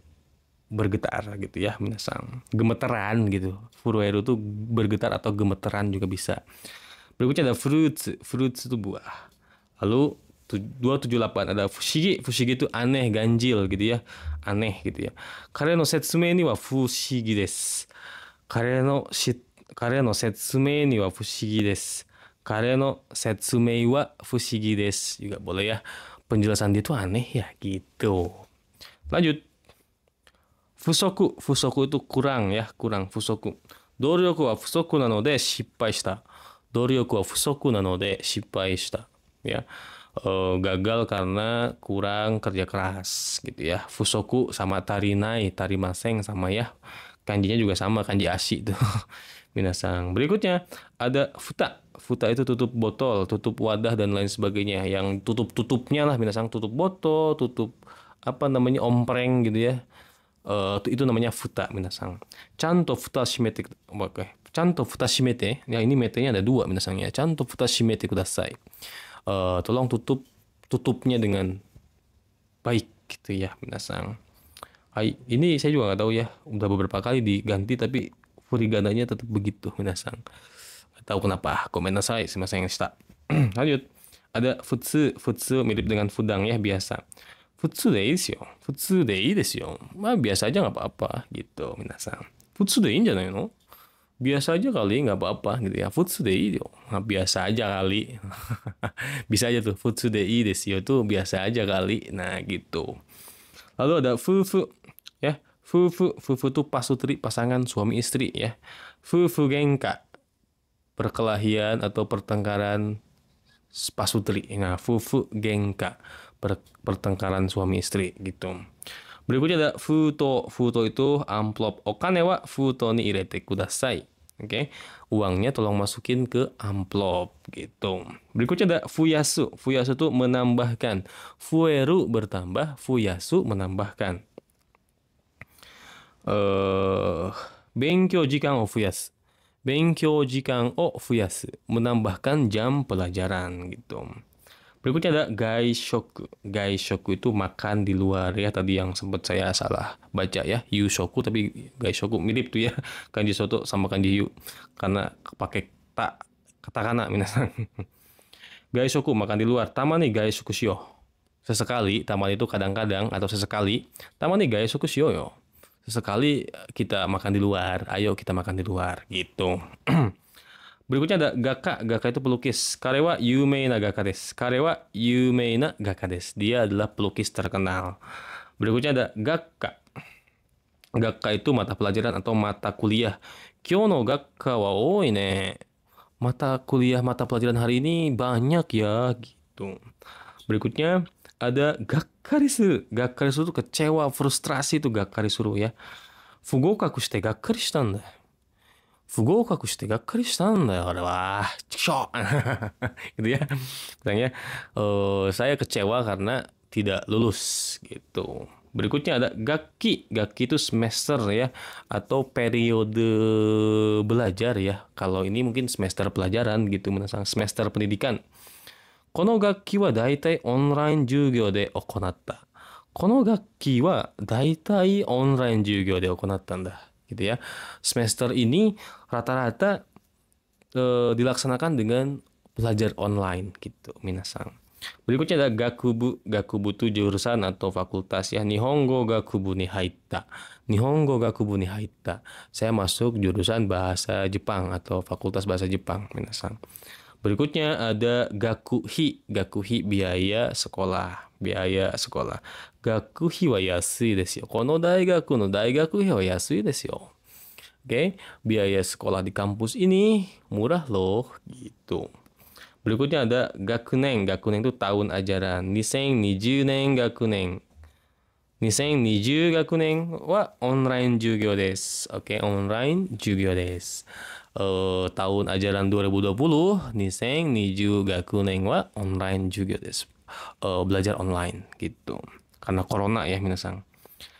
Speaker 1: bergetar gitu ya minasang. Gemeteran gitu. Furueru itu bergetar atau gemeteran juga bisa. Berikutnya ada fruits. Fruits itu buah. Lalu 278 ada fushigi. Fushigi itu aneh, ganjil gitu ya. Aneh gitu ya. Kare no setsumei ni wa fushigi desu. Kare no setsumei ni wa fushigi desu. Kare no setsumei wa fushigi desu. Juga boleh ya. Penjelasan dia itu aneh ya gitu. Lanjut. Fusoku. Fusoku itu kurang ya. Kurang. Fusoku. Doryoku wa fusoku nanode shippai shita. Doryoku wa fusoku nanode shippai shita. Ya. Gagal karena kurang kerja keras gitu ya. Fusoku sama tarinai, tarimaseng sama ya. Kanjinya juga sama, kanji ashi itu. Minasang. Berikutnya ada futa. Futa itu tutup botol, tutup wadah dan lain sebagainya. Yang tutup-tutupnya lah minasang, tutup botol, tutup apa namanya ompreng gitu ya. itu namanya futa, minasang. Chanto futa shimete, oke. Chanto futa shimete. Ya, ini metenya ada dua, minasang ya. Chanto futa shimete kudasai. Tolong tutupnya dengan baik gitu ya, minasang. Hai, ini saya juga nggak tahu ya. Udah beberapa kali diganti tapi furigananya tetap begitu, minasang. Nggak tahu kenapa. Komenasai, sumimasen deshita. Lanjut. Ada futsu mirip dengan fudang ya, biasa. Futsu de desu yo. Futsu de ii desu yo. Biasa aja nggak apa-apa gitu, minasang. Futsu de ii janai no? Biasa aja kali, nggak apa-apa gitu ya. Futsu de ii yo. Biasa aja kali. Bisa aja tuh. Futsu de ii desu yo tuh biasa aja kali. Nah gitu. Lalu ada fufu ya. Fufu tuh pasutri, pasangan suami istri ya. Fufu genka, perkelahian atau pertengkaran pasutri. Nah, fufu genka, pertengkaran suami istri gitu. Berikutnya ada futo. Futo itu amplop. Okane wa futo ni irete kudasai. Oke, uangnya tolong masukin ke amplop gitu. Berikutnya ada fuyasu. Fuyasu itu menambahkan. Fueru bertambah, fuyasu menambahkan. Benkyou jikan o fuyasu. Benkyou jikan o fuyasu, menambahkan jam pelajaran gitu. Berikutnya ada gaishoku. Gaishoku itu makan di luar ya. Tadi yang sempat saya salah baca ya. Yushoku tapi gaishoku mirip tuh ya. Kanji soto sama kanji yu. Karena pakai katakana minasang. Gaishoku makan di luar. Tamani gaishoku shio. Sesekali, tamani itu kadang-kadang atau sesekali. Tamani gaishoku shio yo. Sesekali kita makan di luar. Ayo kita makan di luar gitu. Berikutnya ada gaka. Gaka itu pelukis. Kare wa yumei na gaka desu. Kare wa yumei na gaka desu. Dia adalah pelukis terkenal. Berikutnya ada gakka. Gakka itu mata pelajaran atau mata kuliah. Kyou no gakka wa oi ne. Mata kuliah, mata pelajaran hari ini banyak ya gitu. Berikutnya ada gakkarisu. Gakkarisu itu kecewa, frustrasi itu gakkarisu ya. Fugokaku shite gakkari shitanda. Fugokaku shite gakkari shitanda yo, wah, ciksho. Gitu ya. Katanya, saya kecewa karena tidak lulus gitu. Berikutnya ada gakki. Gakki itu semester ya, atau periode belajar ya. Kalau ini mungkin semester pelajaran gitu, semester pendidikan. Kono gakki wa daitai online jugyo de okonatta. Kono gakki wa daitai online jugyo de okonatta nda. Gitu ya. Semester ini rata-rata dilaksanakan dengan belajar online gitu, minasang. Berikutnya ada gakubu. Gakubu itu jurusan atau fakultas ya. Nihongo gakubu ni haitta. Nihongo gakubu ni haitta. Saya masuk jurusan bahasa Jepang atau fakultas bahasa Jepang, minasang. Berikutnya ada gakuhi. Gakuhi biaya sekolah. Biaya sekolah. Gakuhi wa yasui desu yo. Kono daigaku no daigakuhi wa yasui desu yo. Oke, biaya sekolah di kampus ini murah loh gitu. Berikutnya ada gakunen. Gakunen itu tahun ajaran. 2020年学年。2020学年はオンライン授業です。Oke, オンライン授業です。tahun ajaran 2020, 2020学年はオンライン授業です。Belajar online gitu. Karena corona ya, minasang.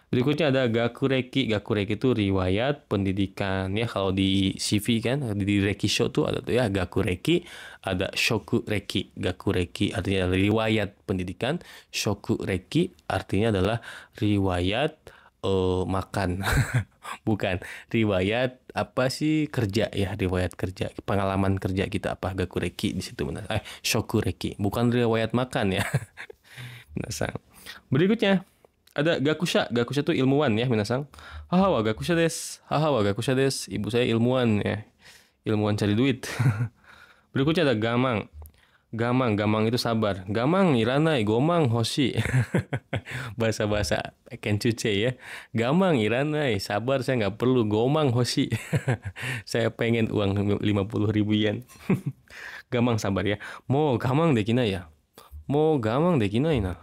Speaker 1: Berikutnya ada gakureki. Gakureki itu riwayat pendidikan ya. Kalau di CV kan, di rekisho tuh ada tuh ya gakureki, ada shokureki. Gakureki artinya adalah riwayat pendidikan, shokureki artinya adalah riwayat makan. Bukan, riwayat apa sih, kerja ya, riwayat kerja, pengalaman kerja kita apa, gakureki di situ, shokureki, bukan riwayat makan ya. Minasang. Berikutnya ada gakusha. Gakusha itu ilmuwan ya, minasang. Haha wa gakusha desu. Haha wa gakusha desu. Ibu saya ilmuwan ya. Ilmuwan cari duit. Berikutnya ada gamang. Gamang itu sabar. Gamang iranai, gomang hoshi. Bahasa-bahasa kencuce ya. Gamang iranai, sabar saya nggak perlu. Gomang hoshi. Saya pengen uang 50.000 yen. Gamang sabar ya. Mo gamang dekinai ya. Mo gamang dekinai na.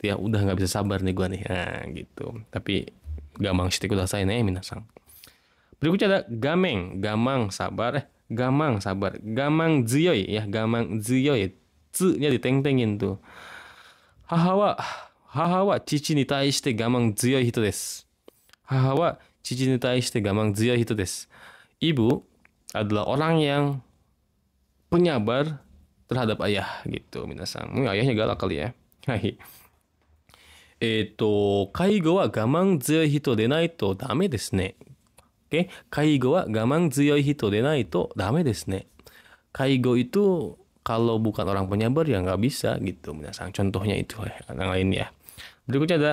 Speaker 1: Ya udah nggak bisa sabar nih gua nih. Nah, gitu. Tapi gamang shite kudasai ne, minasang. Berikutnya ada gameng. Gamang sabar. Gamang sabar. Gamang zuyoi ya. Gamang zuyoi. Tsu-nya diteng-tengin tuh. Haha wa chichi ni taishite gamang zuyoi hito desu. Haha wa chichi ni taishite gamang zuyoi hito desu. Ibu adalah orang yang penyabar terhadap ayah gitu, minasan. Ayahnya galak kali ya. Hai. 介護は我慢強い人でないとダメですね。Oke, 介護は我慢強い人でないとダメですね. Kaigo itu kalau bukan orang penyabar ya nggak bisa gitu. Minasan. Contohnya itu yang lain ya. Berikutnya ada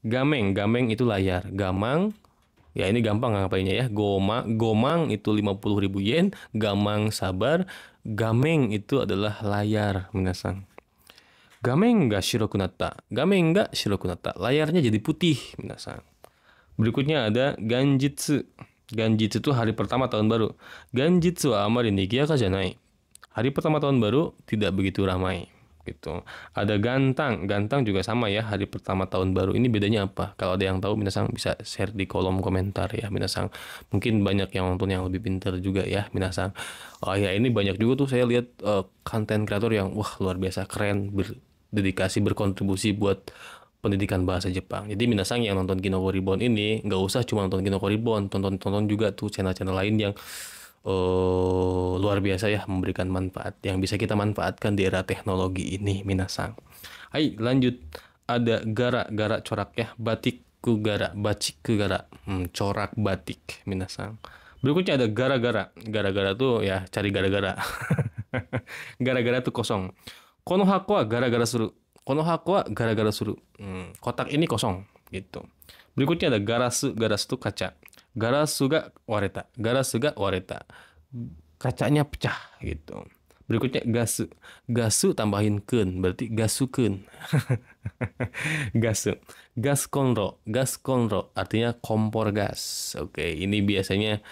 Speaker 1: gameng. Gameng itu layar. Gamang, ya ini gampang ngapainnya ya. Gomang itu 50.000 yen. Gamang sabar. Gameng itu adalah layar. Minasan. Gameng ga shirokunatta. Gameng ga shirokunatta. Layarnya jadi putih. Minasan. Berikutnya ada ganjitsu. Ganjitsu itu hari pertama tahun baru. Ganjitsu wa amari nigiyaka janai. Hari pertama tahun baru tidak begitu ramai gitu. Ada gantang. Gantang juga sama ya, hari pertama tahun baru. Ini bedanya apa? Kalau ada yang tahu, minasang bisa share di kolom komentar ya, minasang. Mungkin banyak yang nonton yang lebih pintar juga ya, minasang. Oh ya, ini banyak juga tuh saya lihat konten kreator yang wah luar biasa keren, berdedikasi, berkontribusi buat pendidikan bahasa Jepang. Jadi minasang yang nonton Kinoko Reborn ini nggak usah cuma nonton Kinoko Reborn, tonton juga tuh channel-channel lain yang luar biasa ya, memberikan manfaat yang bisa kita manfaatkan di era teknologi ini, minasang. Hai, lanjut. Ada gara corak ya, batik gara, corak batik, minasang. Berikutnya ada gara-gara tuh ya cari gara-gara. Gara-gara tuh kosong. Kono hako wa gara-gara suru. Kono hako wa gara-gara suru. Kotak ini kosong gitu. Berikutnya ada garasu tuh kaca. Garasu ga wareta. Kacanya pecah gitu. Berikutnya gasu tambahin kun, berarti gasukun. Gas konro artinya kompor gas. Oke, ini biasanya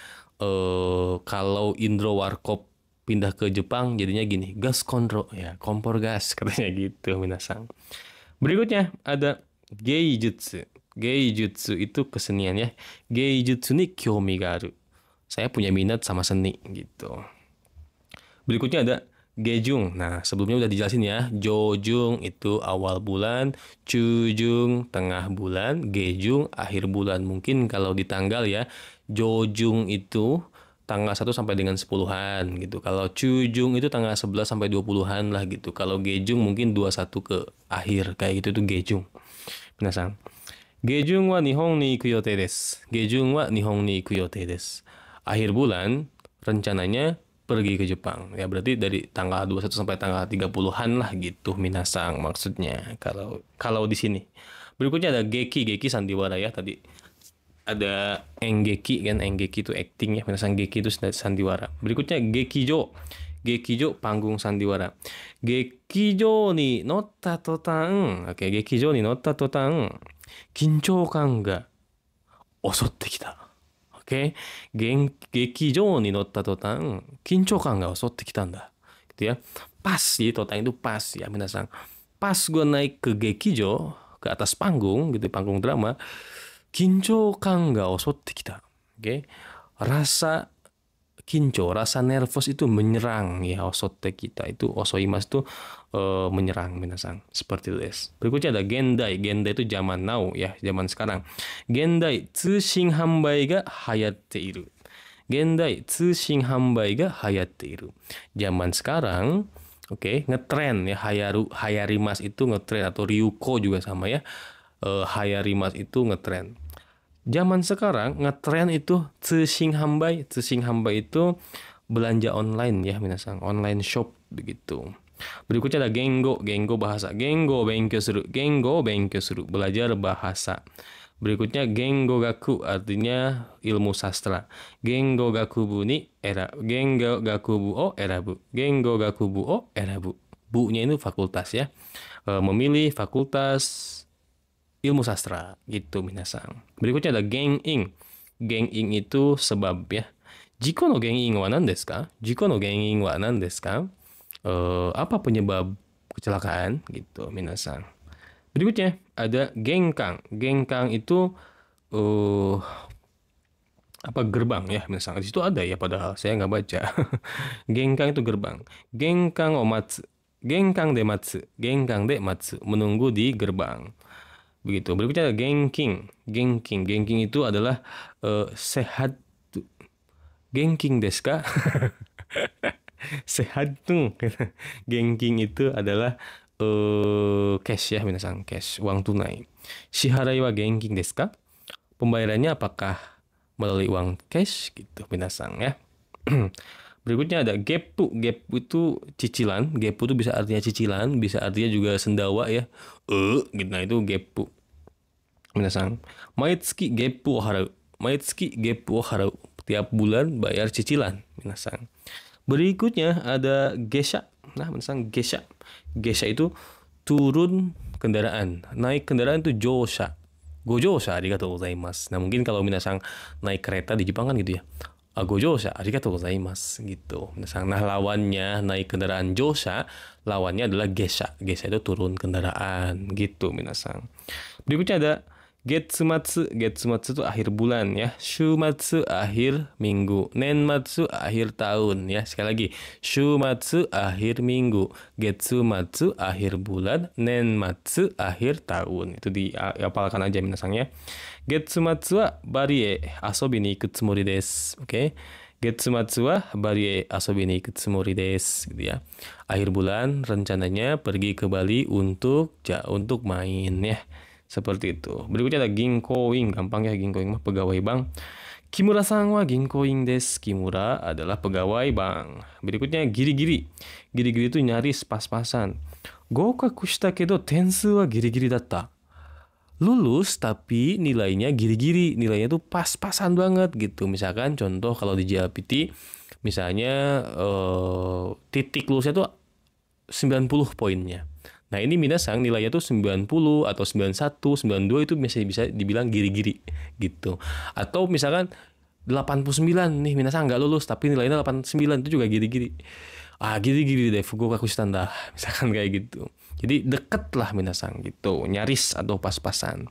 Speaker 1: kalau Indro Warkop pindah ke Jepang jadinya gini, gas konro ya, kompor gas katanya gitu, minasang. Berikutnya ada geijutsu. Geijutsu itu kesenian ya. Geijutsu ni kyomi ga aru. Saya punya minat sama seni gitu. Berikutnya ada Gejung. Nah, sebelumnya udah dijelasin ya. Jojung itu awal bulan, Chujung tengah bulan, Gejung akhir bulan. Mungkin kalau di tanggal ya, Jojung itu tanggal 1 sampai dengan 10-an gitu. Kalau Chujung itu tanggal 11 sampai 20-an lah gitu. Kalau Gejung mungkin 21 ke akhir kayak gitu tuh Gejung. Minasang. Gejung wa Nihon ni iku yotei desu. Gejung wa Nihon ni iku yotei desu. Akhir bulan rencananya pergi ke Jepang. Ya berarti dari tanggal 21 sampai tanggal 30-an lah gitu, minasang, maksudnya kalau di sini. Berikutnya ada geki sandiwara ya tadi. Ada enggeki kan, enggeki itu acting ya, minasang geki itu sandiwara. Berikutnya gekijo. Gekijo panggung sandiwara. Gekijo ni notta totan. Oke, gekijo ni notta totan. Kinchoukan ga osotte kita. Oke, gekijo ni notta totan, kinchoukan ga osotte kita nda. Gitu ya. Pas, jadi totan itu pas ya, minasang. Pas gue naik ke gekijo, ke atas panggung gitu, panggung drama, kinchoukan ga osotte kita. Oke. Rasa kincho, rasa nervous itu menyerang ya, osotte kita itu osoimas itu menyerang, minasang. Seperti itu des. Berikutnya ada gendai. Gendai itu zaman now ya, zaman sekarang. Gendai tsushin hanbai ga hayatte iru. Gendai tsushin hanbai ga hayatte iru. Zaman sekarang, oke, ngetren ya, hayarimas itu ngetren, atau ryuko juga sama ya. Hayarimas itu ngetren. Zaman sekarang ngetren itu tsushin hanbai. Tsushin hanbai itu belanja online ya, minasang, online shop begitu. Berikutnya ada gengo. Gengo bahasa. Gengo benkyou suru. Gengo benkyou suru, belajar bahasa. Berikutnya gengo gaku, artinya ilmu sastra. Gengo gakubu ni gengo gakubu o erabu. Gengo gakubu o erabu. Bu-nya itu fakultas ya. Memilih fakultas ilmu sastra gitu, minasang. Berikutnya ada geng-ing. Geng-ing itu sebab ya. Jiko no geng-ing wa nan desu ka? Jiko no geng-ing wa nan desu ka? Apa penyebab kecelakaan gitu, minasang. Berikutnya ada gengkang. Gengkang itu apa, gerbang ya, minasang. Di situ ada ya, padahal saya nggak baca. Gengkang itu gerbang. Gengkang o matsu. Gengkang de matsu. Gengkang de matsu, menunggu di gerbang. Begitu. Berikutnya ada genking. Genking. Genking itu adalah sehat. Genking desu ka? Sehat tuh. Genking itu adalah cash ya, minasan, cash, uang tunai. Shiharai wa genking desu ka? Pembayarannya apakah melalui uang cash gitu, minasan ya. Berikutnya ada geppu. Geppu itu cicilan. Geppu itu bisa artinya cicilan, bisa artinya juga sendawa ya. Gitu. Nah, itu geppu. Minasan. Maitsuki geppu o harau. Maitsuki geppu o harau. Tiap bulan bayar cicilan. Minasan. Berikutnya ada gesha. Nah, minasan gesha. Gesha itu turun kendaraan. Naik kendaraan itu josha. Gojosha arigatou gozaimasu. Nah, mungkin kalau minasan naik kereta di Jepang kan gitu ya. Gojosha arigatou gozaimasu gitu. Nah, lawannya naik kendaraan josha, lawannya adalah gesha. Gesha itu turun kendaraan gitu, minasan. Berikutnya ada getsumatsu. Getsumatsu itu akhir bulan ya. Shumatsu akhir minggu. Nenmatsu akhir tahun ya. Sekali lagi. Shumatsu akhir minggu. Getsumatsu akhir bulan. Nenmatsu akhir tahun. Itu dihafalkan aja minasan ya. Getsumatsu wa bari e asobi ni iku tsumori desu. Oke. Getsumatsu wa bari e asobi ni iku tsumori desu gitu ya. Akhir bulan rencananya pergi ke Bali untuk main ya. Seperti itu. Berikutnya ada ginkoing. Gampang ya, ginkoing mah pegawai bank. Kimura-san wa ginkoing desu. Kimura adalah pegawai bank. Berikutnya giri-giri. Giri-giri itu nyaris pas-pasan. Gokaku shita kedo tensu wa giri-giri datta. Lulus tapi nilainya giri-giri. Nilainya tuh pas-pasan banget gitu. Misalkan contoh kalau di JLPT, misalnya titik lulusnya tuh 90 poinnya. Nah, ini minasan nilainya tuh 90 atau 91, 92 itu masih bisa dibilang giri-giri gitu. Atau misalkan 89 nih minasan nggak lulus tapi nilainya 89 itu juga giri-giri. Giri-giri deh fugokaku shitanda. Misalkan kayak gitu. Jadi deket lah minasan gitu, nyaris atau pas-pasan.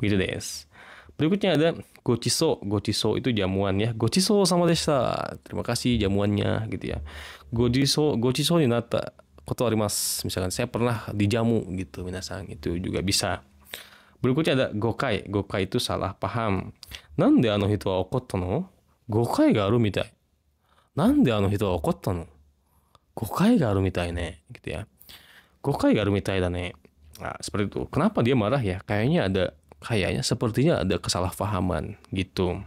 Speaker 1: Begitu des. Berikutnya ada gochiso. Gochiso itu jamuan ya. Gochiso sama deshita. Terima kasih jamuannya gitu ya. Gochiso ni natta koto arimasu. Misalkan saya pernah dijamu gitu, minasan, itu juga bisa. Berikutnya ada gokai. Gokai itu salah paham. Nande ano hito wa okotta no? Gokai ga aru mitai. Nande ano hito wa okotta no? Gokai ga aru mitai ne, gitu ya. Gokai ga aru mitai da ne. Nah, seperti itu. Kenapa dia marah ya? Kayaknya sepertinya ada kesalahpahaman gitu.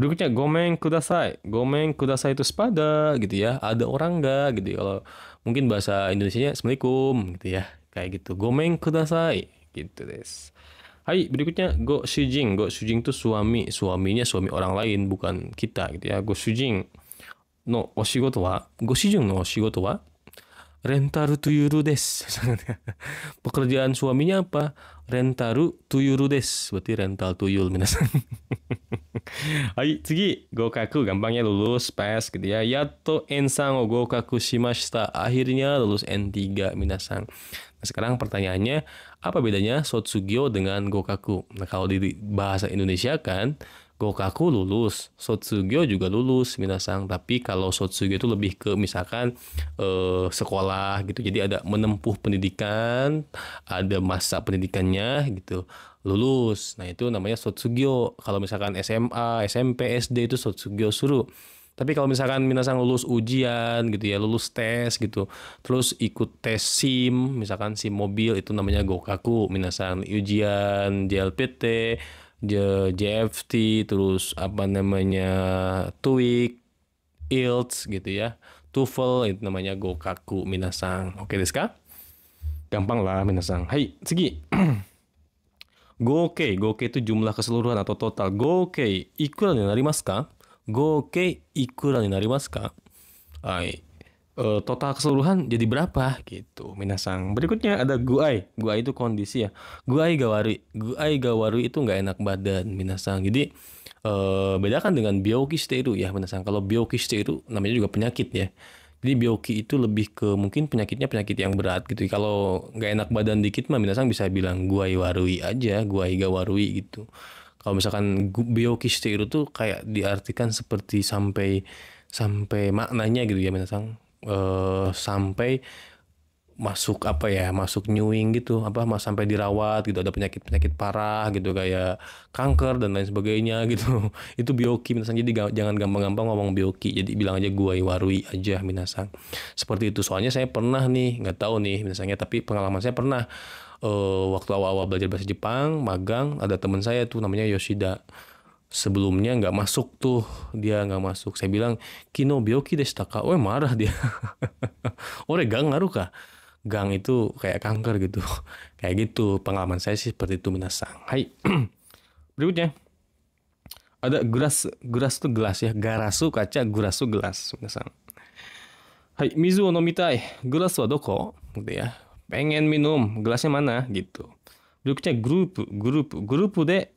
Speaker 1: Berikutnya gomen kudasai. Gomen kudasai itu sepada gitu ya. Ada orang enggak gitu ya. Kalau mungkin bahasa Indonesianya assalamualaikum gitu ya. Kayak gitu. Gomen kudasai gitu des. Hai, berikutnya go shujing. Go shujing itu suami. Suaminya suami orang lain bukan kita gitu ya. Go shujing no oshigoto wa. Go shujing no oshigoto wa rentaru tuyuru desu. Pekerjaan suaminya apa? Rentaru tuyuru desu. Berarti rental tuyul minasan. Hai,次合格. Gampangnya lulus, pass gitu ya. Yatto N3 o gokaku shimashita. Akhirnya lulus N3 minasan. Nah, sekarang pertanyaannya, apa bedanya sotsugyo dengan gokaku? Nah, kalau di bahasa Indonesia kan gokaku lulus, sotsugyo juga lulus minasan. Tapi kalau sotsugyo itu lebih ke misalkan sekolah gitu. Jadi ada menempuh pendidikan, ada masa pendidikannya gitu. Lulus. Nah, itu namanya sotsugyo. Kalau misalkan SMA, SMP, SD itu sotsugyo suru. Tapi kalau misalkan minasan lulus ujian gitu ya, lulus tes gitu, terus ikut tes SIM, misalkan SIM mobil itu namanya gokaku. Minasan ujian JLPT, JFT, terus apa namanya TOEIC, IELTS gitu ya, TOEFL itu namanya gokaku minasan. Oke desu ka? Gampang lah minasan. Hai,次. Gokei. Gokei itu jumlah keseluruhan atau total. Gokei ikura ni narimasu ka? Gokei ikura ni narimasu ka? Hai. Total keseluruhan jadi berapa gitu, minasan. Berikutnya ada guai. Guai itu kondisi ya. Guai ga warui. Guai ga warui itu nggak enak badan, minasan. Jadi bedakan dengan byoki shiteiru ya, minasan. Kalau byoki shiteiru namanya juga penyakit ya. Jadi byoki itu lebih ke mungkin penyakitnya penyakit yang berat gitu. Kalau nggak enak badan dikit mah minasan bisa bilang guai warui aja, guai ga warui gitu. Kalau misalkan byoki shiteiru tuh kayak diartikan seperti sampai maknanya gitu ya minasan. Sampai masuk apa ya, masuk nyuing gitu, sampai dirawat gitu, ada penyakit parah gitu kayak kanker dan lain sebagainya gitu. Itu bioki minasang. Jadi jangan gampang-gampang ngomong bioki. Jadi bilang aja gua warui aja minasang. Seperti itu. Soalnya saya pernah nih, nggak tahu nih minasangnya, tapi pengalaman saya pernah waktu awal-awal belajar bahasa Jepang, magang, ada teman saya tuh namanya Yoshida. Sebelumnya nggak masuk tuh, dia nggak masuk. Saya bilang, Kino bioki deshita ka? Oh, marah dia. Ore gang ngaruh kah? Gang itu kayak kanker gitu. Kayak gitu. Pengalaman saya sih seperti itu minasang. Hai. Berikutnya. Ada gelas. Gelas tuh gelas ya. Garasu kaca, gurasu gelas minasang. Hai, mizu o nomitai. Gelas wa doko? Gitu ya. Pengen minum. Gelasnya mana? Gitu. Berikutnya grup. Grup de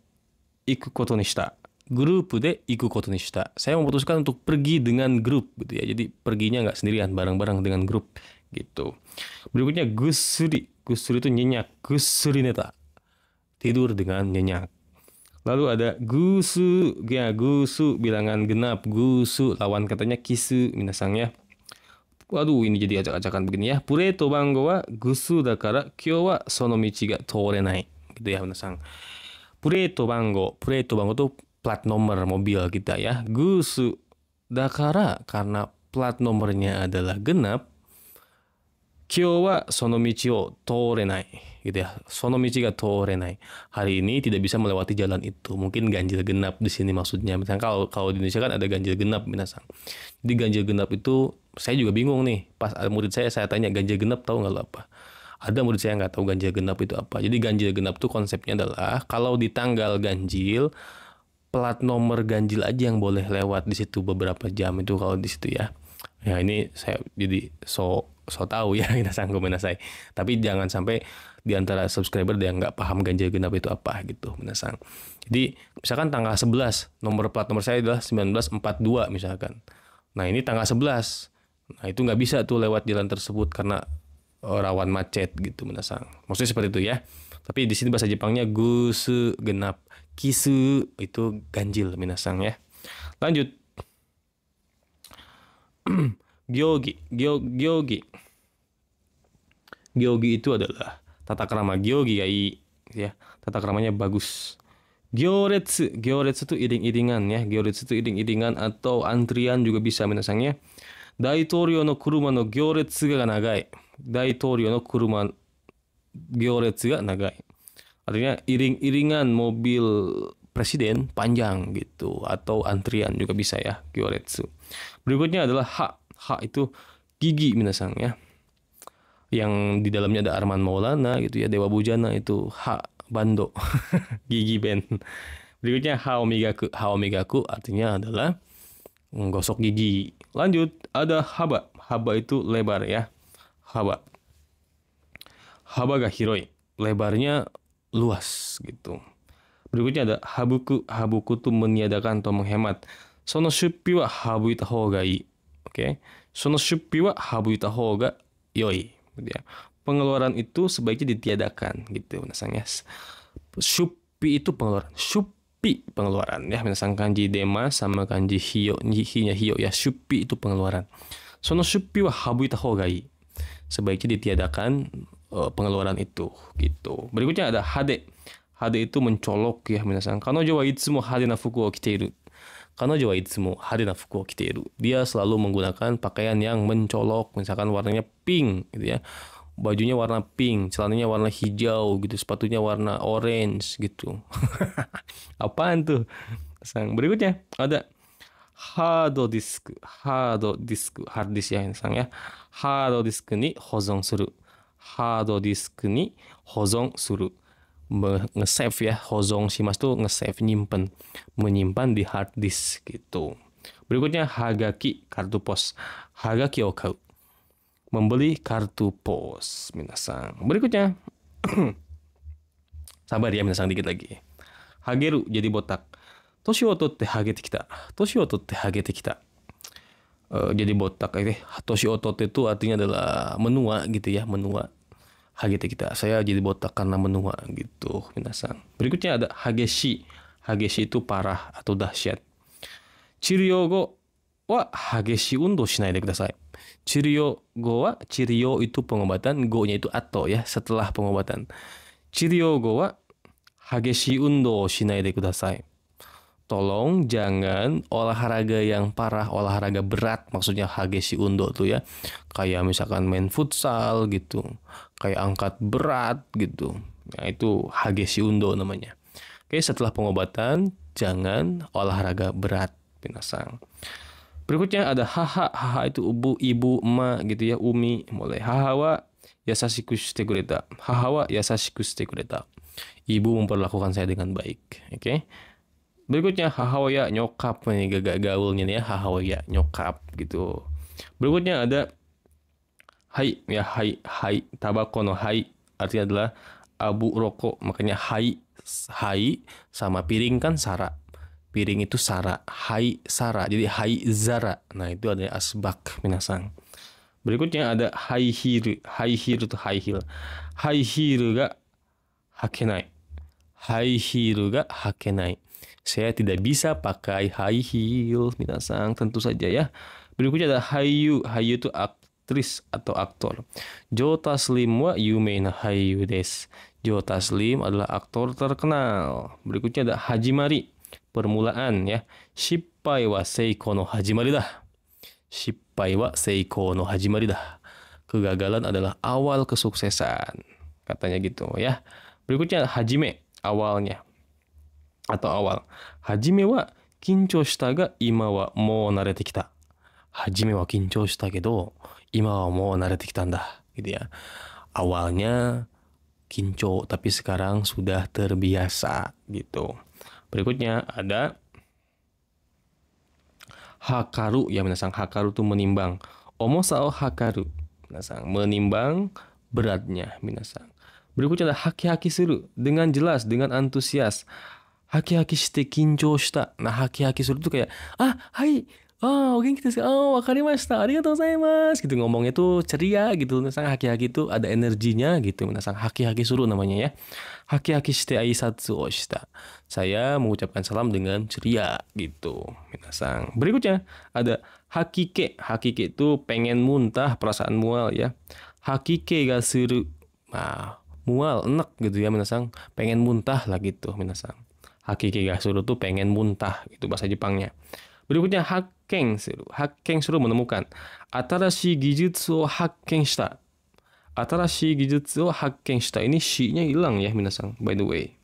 Speaker 1: iku koto ni shita. Grup de iku koto ni shita. Saya memutuskan untuk pergi dengan grup gitu ya. Jadi perginya nggak sendirian, bareng-bareng dengan grup gitu. Berikutnya gusuri. Gusuri itu nyenyak. Gusuri neta. Tidur dengan nyenyak. Lalu ada gusu. Ya, gusu bilangan genap. Gusu lawan katanya kisu minasang ya. Waduh, ini jadi acak-acakan begini ya. Pureto bango wa gusu dakara kyou wa sono michi ga torenai. Gitu ya minasang. Pureto bango tuh plat nomor mobil kita ya. Gusu dakara karena plat nomornya adalah genap. Kyou wa sono michi o torenai gitu ya. Sono michi ga torenai. Hari ini tidak bisa melewati jalan itu. Mungkin ganjil genap di sini maksudnya. Misalnya kalau di Indonesia kan ada ganjil genap minasang. Jadi ganjil genap itu saya juga bingung nih. Pas ada murid saya tanya ganjil genap tahu nggak lo apa? Ada murid saya nggak tahu ganjil genap itu apa. Jadi ganjil genap itu konsepnya adalah kalau di tanggal ganjil, plat nomor ganjil aja yang boleh lewat di situ beberapa jam itu kalau di situ ya. Ya ini saya jadi so tahu ya, kita sanggup menasai. Tapi jangan sampai di antara subscriber ada yang nggak paham ganjil genap itu apa gitu menasang. Jadi misalkan tanggal 11, nomor plat nomor saya adalah 1942 misalkan. Nah ini tanggal 11. Nah itu nggak bisa tuh lewat jalan tersebut karena rawan macet gitu menasang. Maksudnya seperti itu ya. Tapi di sini bahasa Jepangnya gusu genap, kisu itu ganjil minasang ya. Lanjut. Gyogi. Gyogi itu adalah tata krama. Gyogi ga ii ya. Tata kramanya bagus. Gyoretsu itu iring-iringan ya. Gyoretsu itu iring-iringan atau antrian juga bisa minasangnya. Daitoryou no kuruma no gyoretsu ga nagai. Daitoryou no kuruma gyoretsu ga nagai. Artinya iring-iringan mobil presiden panjang gitu. Atau antrian juga bisa ya. Gyoretsu. Berikutnya adalah ha. Ha itu gigi minasang ya. Yang di dalamnya ada Arman Maulana gitu ya. Dewa Bujana itu ha bando. Gigi band. Berikutnya ha omigaku. Ha omigaku artinya adalah menggosok gigi. Lanjut, ada haba. Haba itu lebar ya. Haba. Haba ga hiroi. Lebarnya luas gitu. Berikutnya ada habuku. Habuku itu meniadakan atau menghemat. Sono shuppi wa habuita hou ga ii. Oke. Sono shuppi wa habuita hou ga yoi. Pengeluaran itu sebaiknya ditiadakan gitu minasangnya. Shuppi itu pengeluaran. Shuppi pengeluaran ya, minasang kanji dema sama kanji hiyo, hinya hiyo ya. Shuppi itu pengeluaran. Sono shuppi wa habuita hou ga ii. Sebaiknya ditiadakan pengeluaran itu gitu. Berikutnya ada hade. Hade itu mencolok ya minasang. Kanojo wa itsumo hadena fuku o kiteiru. Kanojo wa itsumo hadena fuku o kiteiru. Dia selalu menggunakan pakaian yang mencolok, misalkan warnanya pink gitu ya. Bajunya warna pink, celananya warna hijau gitu, sepatunya warna orange gitu. Apaan tuh? Berikutnya ada hard disk. Hard disk ya minasang ya. Hard disk ni hozon suru. Hard disk ni hozon suru. Nge-save ya, hozon shimasu tuh nge-save, nyimpen, menyimpan di hard disk gitu. Berikutnya hagaki, kartu pos. Hagaki o kau. Membeli kartu pos minasang. Berikutnya sabar ya minasang, dikit lagi. Hageru jadi botak. Toshi o totte hagete kita. Toshi o totte hagete kita. Jadi botak Toshi o totte itu artinya adalah menua gitu ya, menua. Hagete kita. Saya jadi botak karena menua gitu minasang. Berikutnya ada hageshi. Hageshi itu parah atau dahsyat. Chiryou go wa hageshi undo shinai de kudasai. Chirio go wa, chirio itu pengobatan, go-nya itu atau ya, setelah pengobatan. Chirio go wa hageshi undo shinai de kudasai. Tolong jangan olahraga yang parah, olahraga berat, maksudnya hageshi undo tuh ya. Kayak misalkan main futsal gitu, kayak angkat berat gitu. Nah, itu hageshi undo namanya. Oke, setelah pengobatan jangan olahraga berat, minasang. Berikutnya ada haha, haha itu ibu, emak gitu ya, umi. Mulai haha wa yasashiku shite kureta. Haha wa yasashiku shite kureta. Ibu memperlakukan saya dengan baik. Oke. Berikutnya hahawaya nyokap nih, gagak gaulnya nih ya, hahawaya nyokap gitu. Berikutnya ada hai ya, hai tabako no hai artinya adalah abu rokok, makanya hai sama piring kan sara. Piring itu sara, hai sara. Jadi hai zara. Nah, itu ada asbak minasang. Berikutnya ada high heel. High heel itu high heel. High heel ga hakenai. High heel ga hakenai. Saya tidak bisa pakai high heel, minasang, tentu saja ya. Berikutnya ada Haiyu. Haiyu itu aktris atau aktor. Jo Taslim wa yumei na Haiyu desu. Jo Taslim adalah aktor terkenal. Berikutnya ada Hajimari, permulaan ya. Shippai wa seiko no hajimari dah. Shippai wa seiko no hajimari dah. Kegagalan adalah awal kesuksesan. Katanya gitu ya. Berikutnya Hajime, awalnya. Atau awal. Hajime wa kinchou shita ga ima wa mou narete kita. Hajime wa kinchou shita kedo ima wa mou narete kita nda. Gitu ya. Awalnya kinchou tapi sekarang sudah terbiasa gitu. Berikutnya ada hakaru ya, minasang. Hakaru itu menimbang. Omosa o hakaru, minasang, menimbang beratnya, minasang. Berikutnya ada haki-haki suru, dengan jelas, dengan antusias. Haki-haki shite kinchou shita. Nah, haki-haki suru itu kayak, hai, o genki desu ka? Wakarimashita. Arigatou gozaimasu. Gitu, ngomongnya tuh ceria gitu. Misalnya haki-haki itu ada energinya gitu. Misalnya haki-haki suru namanya ya. Haki-haki shite aisatsu o shita. Saya mengucapkan salam dengan ceria gitu. Minasang. Berikutnya ada hakike. Hakike itu pengen muntah, perasaan mual ya. Hakike ga suru. Nah, mual, enak gitu ya, minasang. Pengen muntah lah gitu, minasang. Hakike ga suru tuh pengen muntah, itu bahasa Jepangnya. Berikutnya hakken suru. Hakken suru menemukan. Atarashi gijutsu o hakken shita. Atarashi gijutsu o hakken shita. Ini shi-nya hilang ya, minasang, by the way.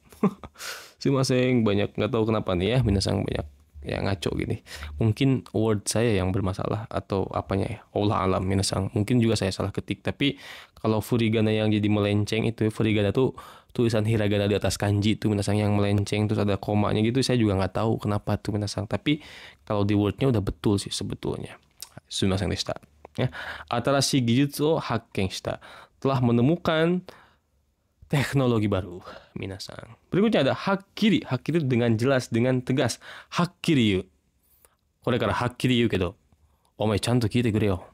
Speaker 1: Sumimasen, banyak nggak tahu kenapa nih ya, minasang, banyak ya ngaco gini. Mungkin word saya yang bermasalah atau apanya ya. Allah alam, minasang. Mungkin juga saya salah ketik. Tapi kalau furigana yang jadi melenceng itu, furigana tuh tulisan hiragana di atas kanji itu, minasang, yang melenceng terus ada komanya gitu, saya juga nggak tahu kenapa tuh, minasang. Tapi kalau di wordnya udah betul sih sebetulnya. Sumimasen deshita. Ya. Atarashi gijutsu o hakken shita. Telah menemukan teknologi baru, minasang. Berikutnya ada hakkiri. Hakkiri dengan jelas, dengan tegas. Hakkiri yu. Kore kara hakkiri yu kedo, omae chanto kiite kure yo.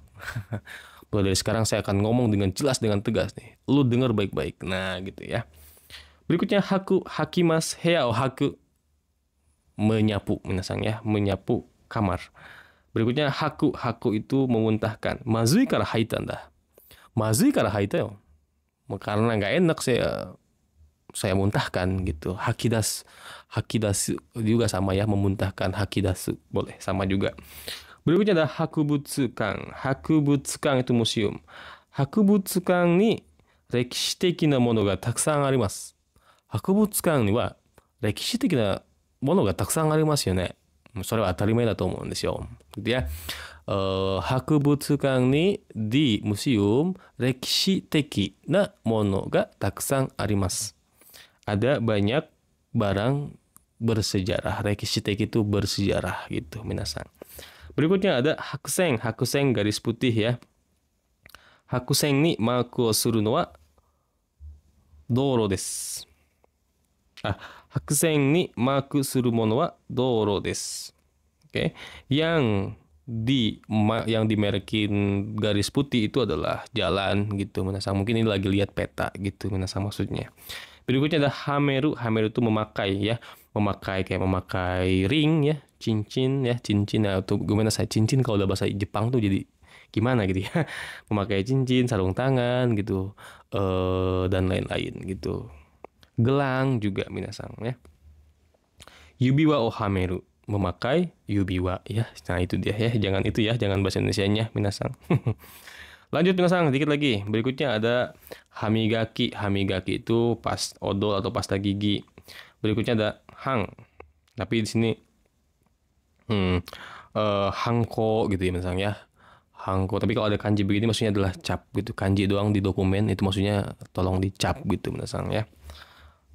Speaker 1: Mulai dari sekarang saya akan ngomong dengan jelas, dengan tegas nih. Lu dengar baik-baik. Nah, gitu ya. Berikutnya haku, hakimas hea o haku. Menyapu, minasang ya. Menyapu kamar. Berikutnya haku. Haku itu memuntahkan. Mazui kara haita nda. Mazui kara haita yo. Karena nggak enak saya muntahkan gitu. Hakidasu juga sama ya, memuntahkan. Hakidasu boleh sama juga. Berikutnya ada hakubutsukan. Hakubutsukan itu museum. Hakubutsukan ni rekishiteki na mono ga takusan arimasu. Hakubutsukan ni wa rekishiteki na mono ga takusan arimasu yo ne. それは当たり前だと思うんですよ。gitu ya. Hakubutsukan ni di museum rekishiteki na mono ga takusan arimasu. Ada banyak barang bersejarah. Rekishiteki itu bersejarah gitu, minasang. Berikutnya ada hakuseng. Hakuseng garis putih ya. Hakuseng ni maku o suru no wa douro desu. Hakuseng ni maku suru mono wa douro desu. Oke. Yang dimerkin garis putih itu adalah jalan gitu, minasang. Mungkin ini lagi lihat peta gitu, minasang, maksudnya. Berikutnya ada hameru. Hameru itu memakai ya. Memakai kayak memakai ring ya, cincin ya, cincin atau gimana saya cincin kalau udah bahasa Jepang tuh jadi gimana gitu ya. Memakai cincin, sarung tangan gitu. Dan lain-lain gitu. Gelang juga minasang ya. Yubiwa o hameru, memakai yubiwa ya. Nah, itu dia ya. Jangan itu ya, jangan bahasa Indonesianya minasang. Lanjut minasang, dikit lagi. Berikutnya ada hamigaki. Hamigaki itu pas odol atau pasta gigi. Berikutnya ada hang. Tapi di sini hangko gitu ya minasang ya. Hangko. Tapi kalau ada kanji begini maksudnya adalah cap gitu. Kanji doang di dokumen itu maksudnya tolong dicap gitu minasang ya.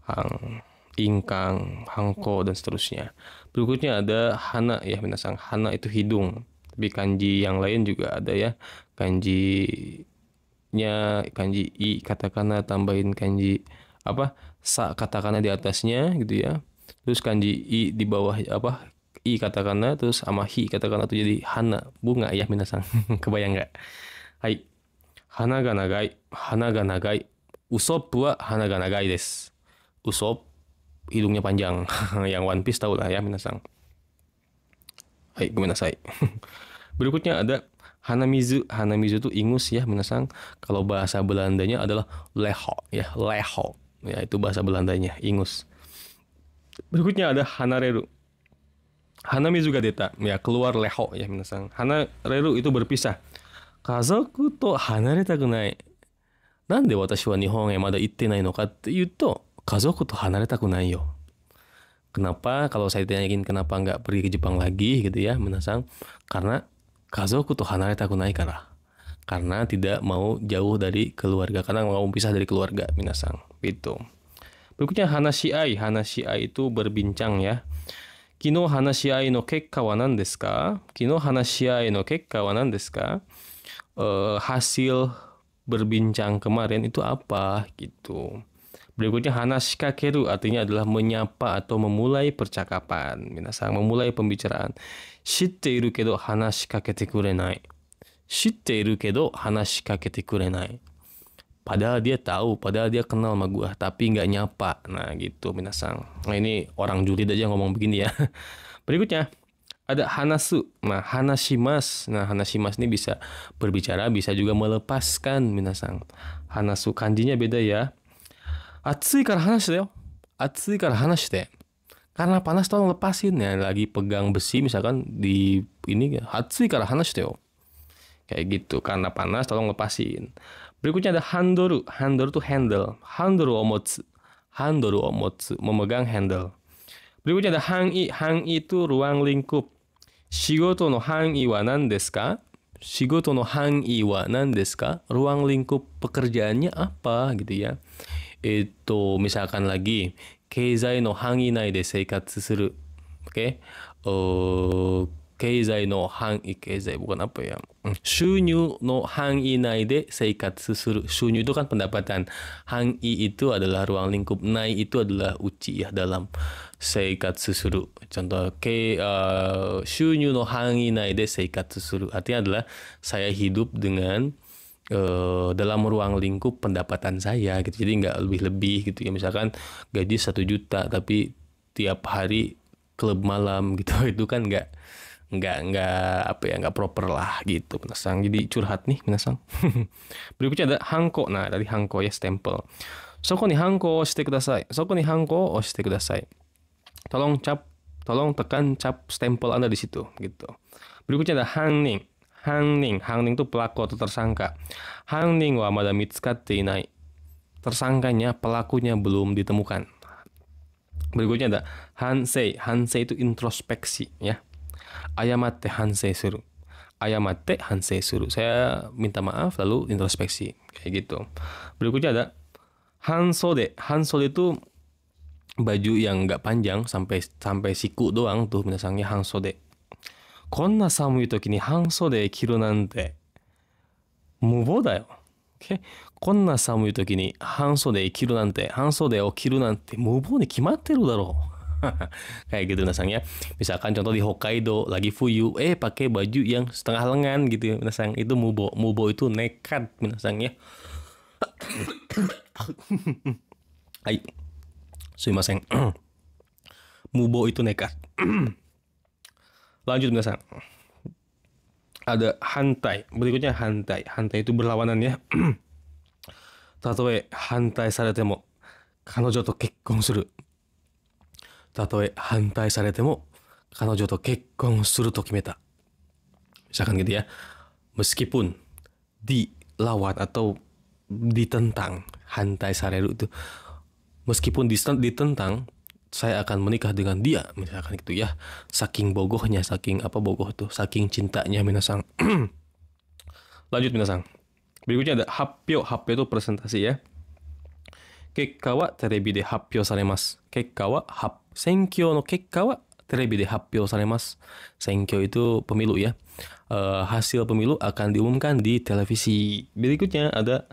Speaker 1: Hang, ingkang, hangko, dan seterusnya. Berikutnya ada hana ya minasang. Hana itu hidung. Tapi kanji yang lain juga ada ya. Kanji-nya, kanji i katakana tambahin kanji apa? Sa katakana di atasnya gitu ya. Terus kanji i di bawah apa? I katakana terus sama hi katakana itu jadi hana, bunga ya minasang. Kebayang nggak? Hai. Hana ga nagai, hana ga nagai. Usop wa hana ga nagai desu. Usop hidungnya panjang. Yang One Piece tahu lah ya minasang. Hai, gomenasai. Berikutnya ada hanamizu. Hanamizu itu ingus ya minasang. Kalau bahasa Belandanya adalah leho ya, leho. Ya itu bahasa Belandanya, ingus. Berikutnya ada hanareru. Hanamizu ga deta, ya keluar leho ya minasang. Hanareru itu berpisah. Kazoku to hanaretaku nai. Nande watashi wa Nihon e mada itte nai no kaっていうと、家族と離れたくないよ. Kenapa kalau saya ditanyain kenapa nggak pergi ke Jepang lagi gitu ya, minasang? Karena kazoku to hanareta kunai kara. Karena tidak mau jauh dari keluarga, karena mau pisah dari keluarga, minasang. Gitu. Berikutnya hanashiai. Hanashiai itu berbincang ya. Kino hanashiai no kekka wa nan desu ka? Kino hanashiai no kekka wa nan desu ka? Hasil berbincang kemarin itu apa gitu. Berikutnya hanashikakeru artinya adalah menyapa atau memulai percakapan. Minasang memulai pembicaraan. Shitteiru kedo hanashikakete kurenai. Shitteiru kedo hanashikakete kurenai. Padahal dia tahu, padahal dia kenal sama gua, tapi nggak nyapa. Nah gitu minasang. Nah ini orang julid aja ngomong begini ya. Berikutnya ada hanasu. Nah hanashimas. Nah hanashimas ini bisa berbicara, bisa juga melepaskan minasang. Hanasu kanjinya beda ya. Atsui kara hanashite yo. Atsui kara hanashite. Karena panas tolong lepasin ya. Lagi pegang besi misalkan di ini ya. Atsui kara hanashite yo. Kayak gitu. Karena panas tolong lepasin. Berikutnya ada handoru. Handoru itu handle. Handoru omotsu. Handoru omotsu. Memegang handle. Berikutnya ada hangi. Hangi itu ruang lingkup. Shigoto no hangi wa nan desu ka? Shigoto no hangi wa nan desu ka? Ruang lingkup pekerjaannya apa gitu ya. Itu misalkan lagi keizai no hangi nai de seikatsu suru. Oke. Keizai no hangi, keizai bukan apa ya? Shunyu no hangi nai de seikatsu suru. Shunyu itu kan pendapatan. Hangi itu adalah ruang lingkup. Nai itu adalah uchi ya dalam. Seikatsu suru. Contoh shunyu no hangi nai de seikatsu suru. Artinya adalah saya hidup dengan dalam ruang lingkup pendapatan saya gitu, jadi nggak lebih-lebih gitu ya. Misalkan gaji 1 juta tapi tiap hari klub malam gitu, itu kan nggak apa ya, nggak proper lah gitu minasang. Jadi curhat nih minasang. Berikutnya ada hanko. Nah dari hanko ya stempel. Soko ni hanko o shite kudasai. Soko ni hanko o shite kudasai. Tolong tekan cap stempel Anda di situ gitu. Berikutnya ada hangning. Hangning itu pelaku atau tersangka. Hangning wa mada mitsukatte inai. Tersangkanya, pelakunya belum ditemukan. Berikutnya ada hansei. Hansei itu introspeksi ya. Ayamatte hansei suru. Ayamatte hansei suru. Saya minta maaf lalu introspeksi kayak gitu. Berikutnya ada hansode. Hansode itu baju yang nggak panjang sampai siku doang tuh minasangnya hansode. こんな寒い時に半袖着るなんて無謀だよ。Okay? こんな寒い時に半袖を着るなんて無謀に決まってるだろう。Kayak gitu minasang ya. Misalkan contoh di Hokkaido lagi fuyu, pakai baju yang setengah lengan gitu ya minasang. Itu mubo. Mubo itu nekat minasang ya. Hai, sumimasen. Mubo itu nekat. Lanjut minasan. Ada hantai. Berikutnya hantai. Hantai itu berlawanan ya. Tatoe hantai sarete mo kanojo to kekkon suru. Tatoe hantai sarete mo kanojo to kekkon suru to kimeta. Misalkan gitu ya. Meskipun dilawan atau ditentang, hantai sareru itu. Meskipun ditentang, saya akan menikah dengan dia, misalkan gitu ya. Saking bogohnya, saking apa bogoh tuh, saking cintanya minasang. Lanjut minasang. Berikutnya ada happyo. Happyo itu presentasi ya. Kekka wa terebi de happyo saremasu. Kekka wa senkyo no kekka wa terebi de happyo saremasu. Senkyo itu pemilu ya. Hasil pemilu akan diumumkan di televisi. Berikutnya ada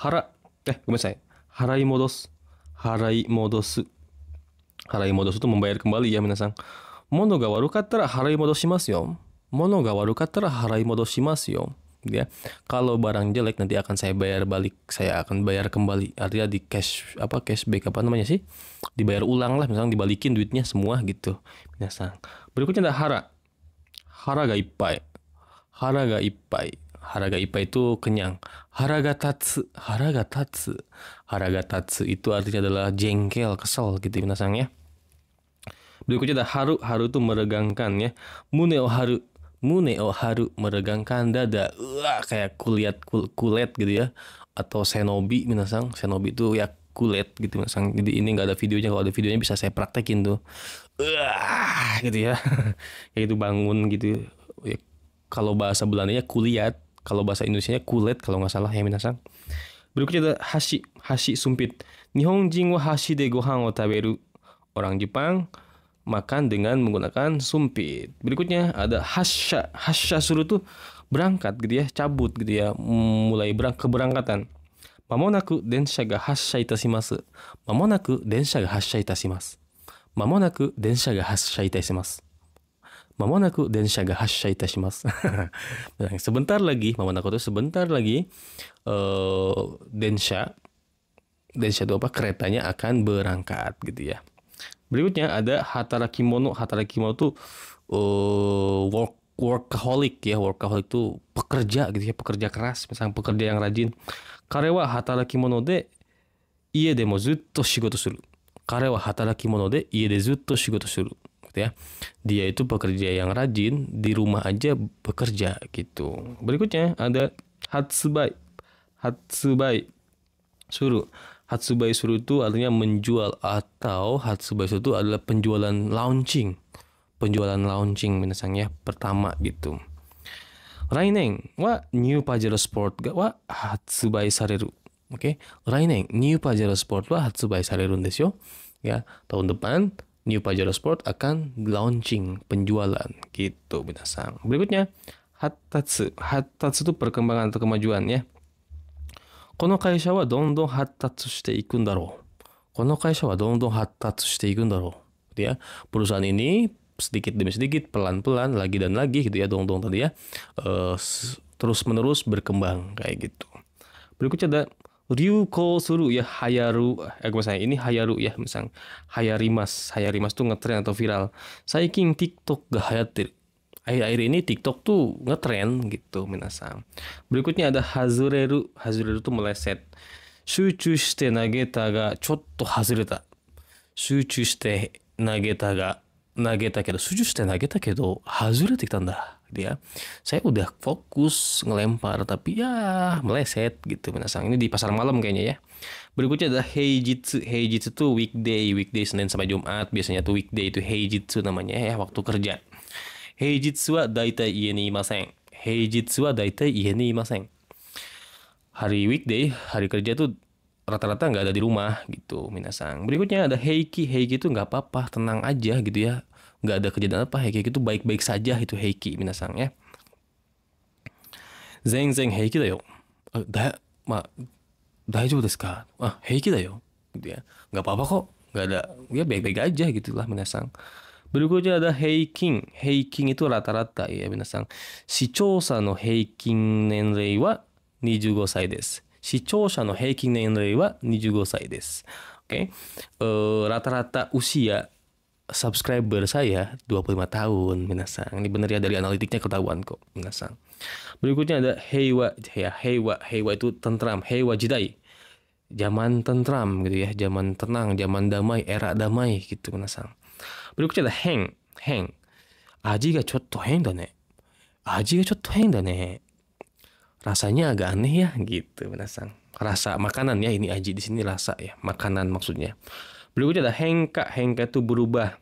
Speaker 1: harai modos. Harai modosu. Harai modosu itu membayar kembali ya minasang. Mono ga warukattara harai modoshimasu yo. Mono ga warukattara harai modoshimasu yo. Ya, kalau barang jelek nanti akan saya bayar balik, saya akan bayar kembali. Artinya di cashback apa namanya sih? Dibayar ulang lah, misalnya dibalikin duitnya semua gitu. Minasang. Berikutnya ada hara ga ippai. Hara ga ippai. Hara ga ippai itu kenyang. Hara ga tatsu. Hara ga tatsu. Hara ga tatsu itu artinya adalah jengkel, kesel gitu minasang ya. Berikutnya ada haru. Haru itu meregangkan ya. Mune o haru. Mune o haru, meregangkan dada. Kayak kulet gitu ya. Atau shinobi minasang. Shinobi itu ya kulet gitu minasang. Jadi ini nggak ada videonya. Kalau ada videonya bisa saya praktekin tuh. Gitu ya. Kayak itu bangun gitu ya. Kalau bahasa Belandanya kuliat. Kalau bahasa Indonesianya kulet kalau nggak salah ya minasang. Berikutnya ada hashi. Hashi sumpit. Nihonjin wa hashi de gohan o taberu. Orang Jepang makan dengan menggunakan sumpit. Berikutnya ada hasya. Hasya suru tuh berangkat gitu ya, cabut gitu ya, mulai keberangkatan. Mamonaku densha ga hassha itashimasu. Mamonaku densha ga hassha itashimasu. Mamonaku densha ga hassha itashimasu. Mamonaku densha ga hassha itashimasu. Sebentar lagi, mamonaku itu sebentar lagi densha itu apa? Keretanya akan berangkat gitu ya. Berikutnya ada hatarakimono. Hatarakimono itu workaholic ya. Workaholic itu pekerja gitu ya, pekerja keras, misalnya pekerja yang rajin. Kare wa hatarakimono de ie de mo zutto shigoto suru. Kare wa hatarakimono de ie de zutto shigoto suru gitu ya. Dia itu pekerja yang rajin, di rumah aja bekerja gitu. Berikutnya ada hatsubai. Hatsubai suru. Hatsubai suru itu artinya menjual, atau hatsubai suru itu adalah penjualan launching. Penjualan launching minasang ya, pertama gitu. Rainen wa new Pajero Sport ga wa hatsubai sareru. Oke, Rainen new Pajero Sport wa hatsubai sareru desu yo. Ya, tahun depan new Pajero Sport akan launching, penjualan gitu minasang. Berikutnya hattatsu. Hattatsu itu perkembangan atau kemajuan ya. Kono kaisha wa dondon hattatsu shite ikun daro. Kono kaisha wa dondon hattatsu shite ikun daro. Ya, perusahaan ini sedikit demi sedikit, pelan-pelan, lagi dan lagi gitu ya, dondon tadi ya, terus-menerus berkembang kayak gitu. Berikutnya ada ryukou suru ya, hayaru. Misalnya ini hayaru ya, misalnya hayarimas. Hayarimas tuh ngetren atau viral. Saikin TikTok ga hayatte. Akhir-akhir ini TikTok tuh ngetren gitu minasang. Berikutnya ada hazureru. Hazureru tuh meleset. Shuchu shite nageta ga chotto hazureta. Shuchu shite nageta kedo shuchu shite nageta kedo hazurete kitanda. Dia, saya udah fokus ngelempar tapi ya meleset gitu minasang. Ini di pasar malam kayaknya ya. Berikutnya ada heijitsu. Heijitsu tuh weekday Senin sampai Jumat. Biasanya tuh weekday itu heijitsu namanya ya, waktu kerja. Heijitsu wa daitai ie ni imasen. Heijitsu wa daitai ie ni imasen. Hari weekday, hari kerja tuh rata-rata nggak ada di rumah gitu minasang. Berikutnya ada heiki. Heiki itu nggak apa-apa, tenang aja gitu ya. Nggak ada kejadian apa, heiki itu baik-baik saja, itu heiki minasang ya. Zen heiki da yo. Daijoubu desu ka? Heiki da yo. Gitu ya. Nggak apa-apa kok. Nggak ada, ya baik-baik aja gitulah minasang. Berikutnya ada heikin. Heikin itu rata-rata ya minasang. Shichousa no heikin nenrei wa 25 歳です. Shichousa no heikin nenrei wa 25 歳です. Oke. Rata-rata usia subscriber saya 25 tahun, minasang. Ini benar ya, dari analitiknya ketahuan kok, minasang. Berikutnya ada heiwa, ya heiwa itu tentram, heiwa jidai. Zaman tentram gitu ya, zaman tenang, zaman damai, era damai gitu, minasang. Berikutnya ada heng. Aji ga chotto heng da ne. Aji ga chotto heng da ne. Rasanya agak aneh ya gitu, minasang. Rasa makanan ya, ini aji di sini rasa ya, makanan maksudnya. Berikutnya ada hengka itu berubah.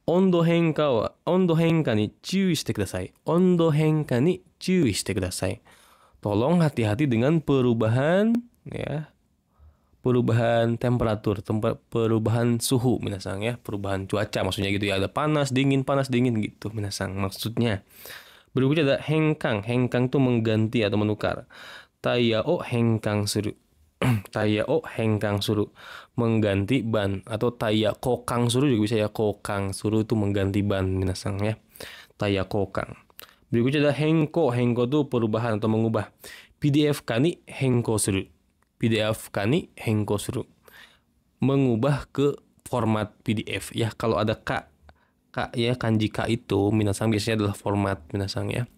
Speaker 1: Ondo henka ni注意してください. Ondo henka ni 注意してください. Tolong hati-hati dengan perubahan ya. Perubahan temperatur, perubahan suhu minasang ya, perubahan cuaca maksudnya gitu ya. Ada panas dingin gitu minasang maksudnya. Berikutnya ada hengkang itu mengganti atau menukar. Taya o hengkang suru. Taya o hengkang suru, mengganti ban, atau taya kokang suru juga bisa ya. Kokang suru itu mengganti ban minasang ya. Taya kokang. Berikutnya ada hengko itu perubahan atau mengubah. PDF kani hengko suru. PDF kani hengko suru, mengubah ke format PDF ya. Kalau ada k ya, kanji k itu minasang biasanya adalah format minasang ya.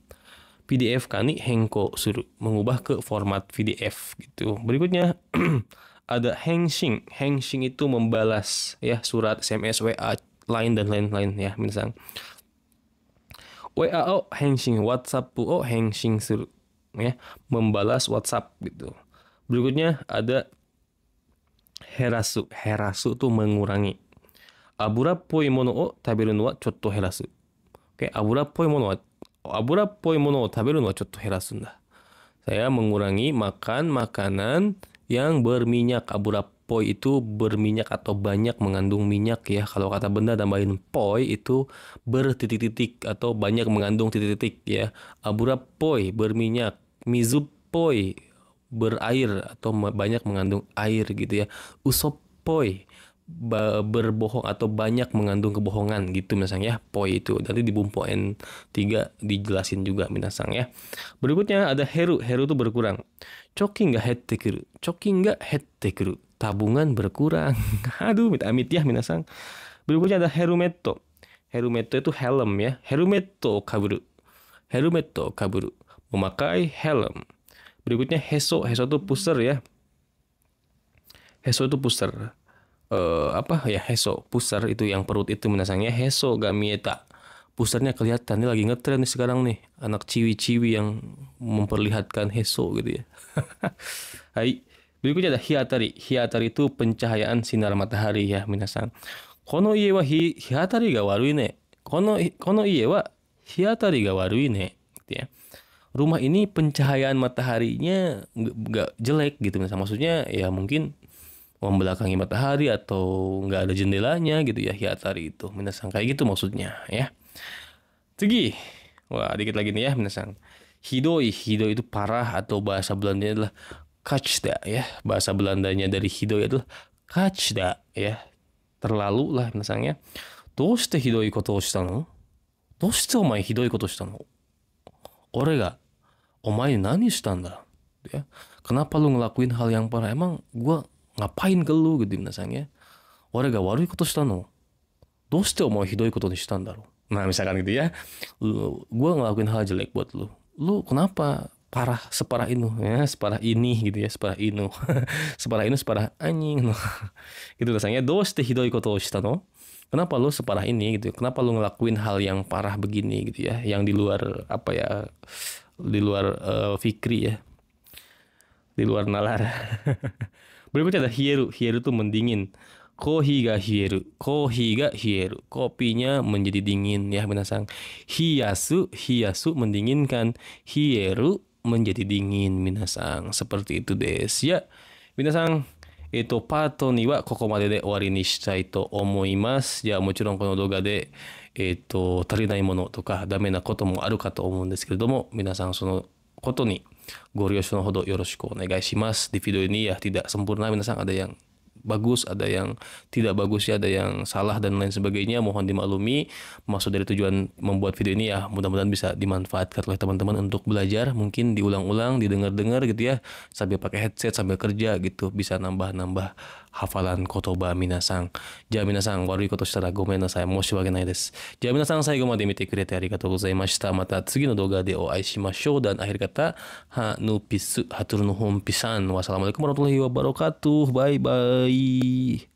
Speaker 1: PDF kani hengko suru, mengubah ke format PDF gitu. Berikutnya ada hengshing itu membalas ya, surat, SMS, WA, line dan lain-lain ya, minasang. WA o hengshing, WhatsApp o hengshing suru ya, membalas WhatsApp gitu. Berikutnya ada herasu itu mengurangi. Abura poi mono o taberu no wa chotto herasu. Oke, abura poi mono o taberu no wa chotto herasu da. Saya mengurangi makan makanan yang berminyak. Abura poi itu berminyak atau banyak mengandung minyak ya. Kalau kata benda tambahin poi itu bertitik-titik atau banyak mengandung titik-titik ya. Abura poi berminyak, mizu poi berair atau banyak mengandung air gitu ya. Usop poi berbohong atau banyak mengandung kebohongan gitu minasang ya. Poi itu nanti di bumpo N3 dijelasin juga minasang ya. Berikutnya ada heru itu berkurang. Chokin ga hette kuru, tabungan berkurang. Aduh, amit ya minasang. Berikutnya ada herumetto itu helm ya. Herumetto kaburu, memakai helm. Berikutnya heso itu pusar ya. Heso itu pusar. Heso pusar itu yang perut itu minasang ya. Heso ga mieta, pusarnya kelihatan. Ini lagi ngetren nih sekarang nih, anak ciwi-ciwi yang memperlihatkan heso gitu ya. Hai. Berikutnya ada hiatari itu pencahayaan sinar matahari ya minasang. Kono ie wa hiatari ga warui ne. Kono ie wa hiatari ga warui ne gitu ya. Rumah ini pencahayaan mataharinya nggak jelek gitu, maksudnya ya mungkin membelakangi matahari atau nggak ada jendelanya gitu ya, hiatari itu minasang kayak gitu maksudnya ya. Segi, wah dikit lagi nih ya minasang. Hidoi itu parah atau bahasa Belandanya adalah kachda ya. Bahasa Belandanya dari hidoi adalah kachda ya, terlalu lah minasang ya. Doshite hidoi koto o shita no? Doshite omae hidoi koto shita no? Ore ga omae nani shitanda ya. Kenapa lu ngelakuin hal yang parah? Emang gua ngapain ke lu gitu minasang ya. Ore ga warui koto shita no? Doshite omae hidoi koto ni shitanda ro? Nah misalkan gitu ya, gua ngelakuin hal jelek buat lu. Lu kenapa parah separah ini ya, separah ini gitu ya, separah inu. separah anjing no. Gitu rasanya. Doshite hidoi koto shita no? Kenapa lu separah ini gitu? Kenapa lu ngelakuin hal yang parah begini gitu ya? Yang di luar apa ya? Di luar fikri ya. Di luar nalar. Berikutnya ada hieru itu mendingin. Kohi ga hieru. Kopinya menjadi dingin ya minasang. Hiyasu mendinginkan. Hieru menjadi dingin minasang. Seperti itu des ya. Minasang, パート2はここまでで終わりにしたいと思います。じゃあもちろんこの動画で、足りないものとかダメなこともあるかと思うんですけれども、皆さんそのことにご了承のほどよろしくお願いします。Di video ini ya tidak sempurna, minasang, ada yang bagus, ada yang tidak bagus ya, ada yang salah dan lain sebagainya. Mohon dimaklumi. Maksud dari tujuan membuat video ini ya mudah-mudahan bisa dimanfaatkan oleh teman-teman untuk belajar, mungkin diulang-ulang, didengar-dengar gitu ya, sambil pakai headset sambil kerja gitu, bisa nambah-nambah hafalan kotoba minasang. じゃあ皆さん、悪いことしたらごめんなさい。申し訳ないです。じゃあ皆さん、最後まで見てくれてありがとうございました。また次の動画でお会いしましょう。Dan akhir kata, hanupis, hatur nuhun pisan. Wassalamualaikum warahmatullahi wabarakatuh. Bye bye.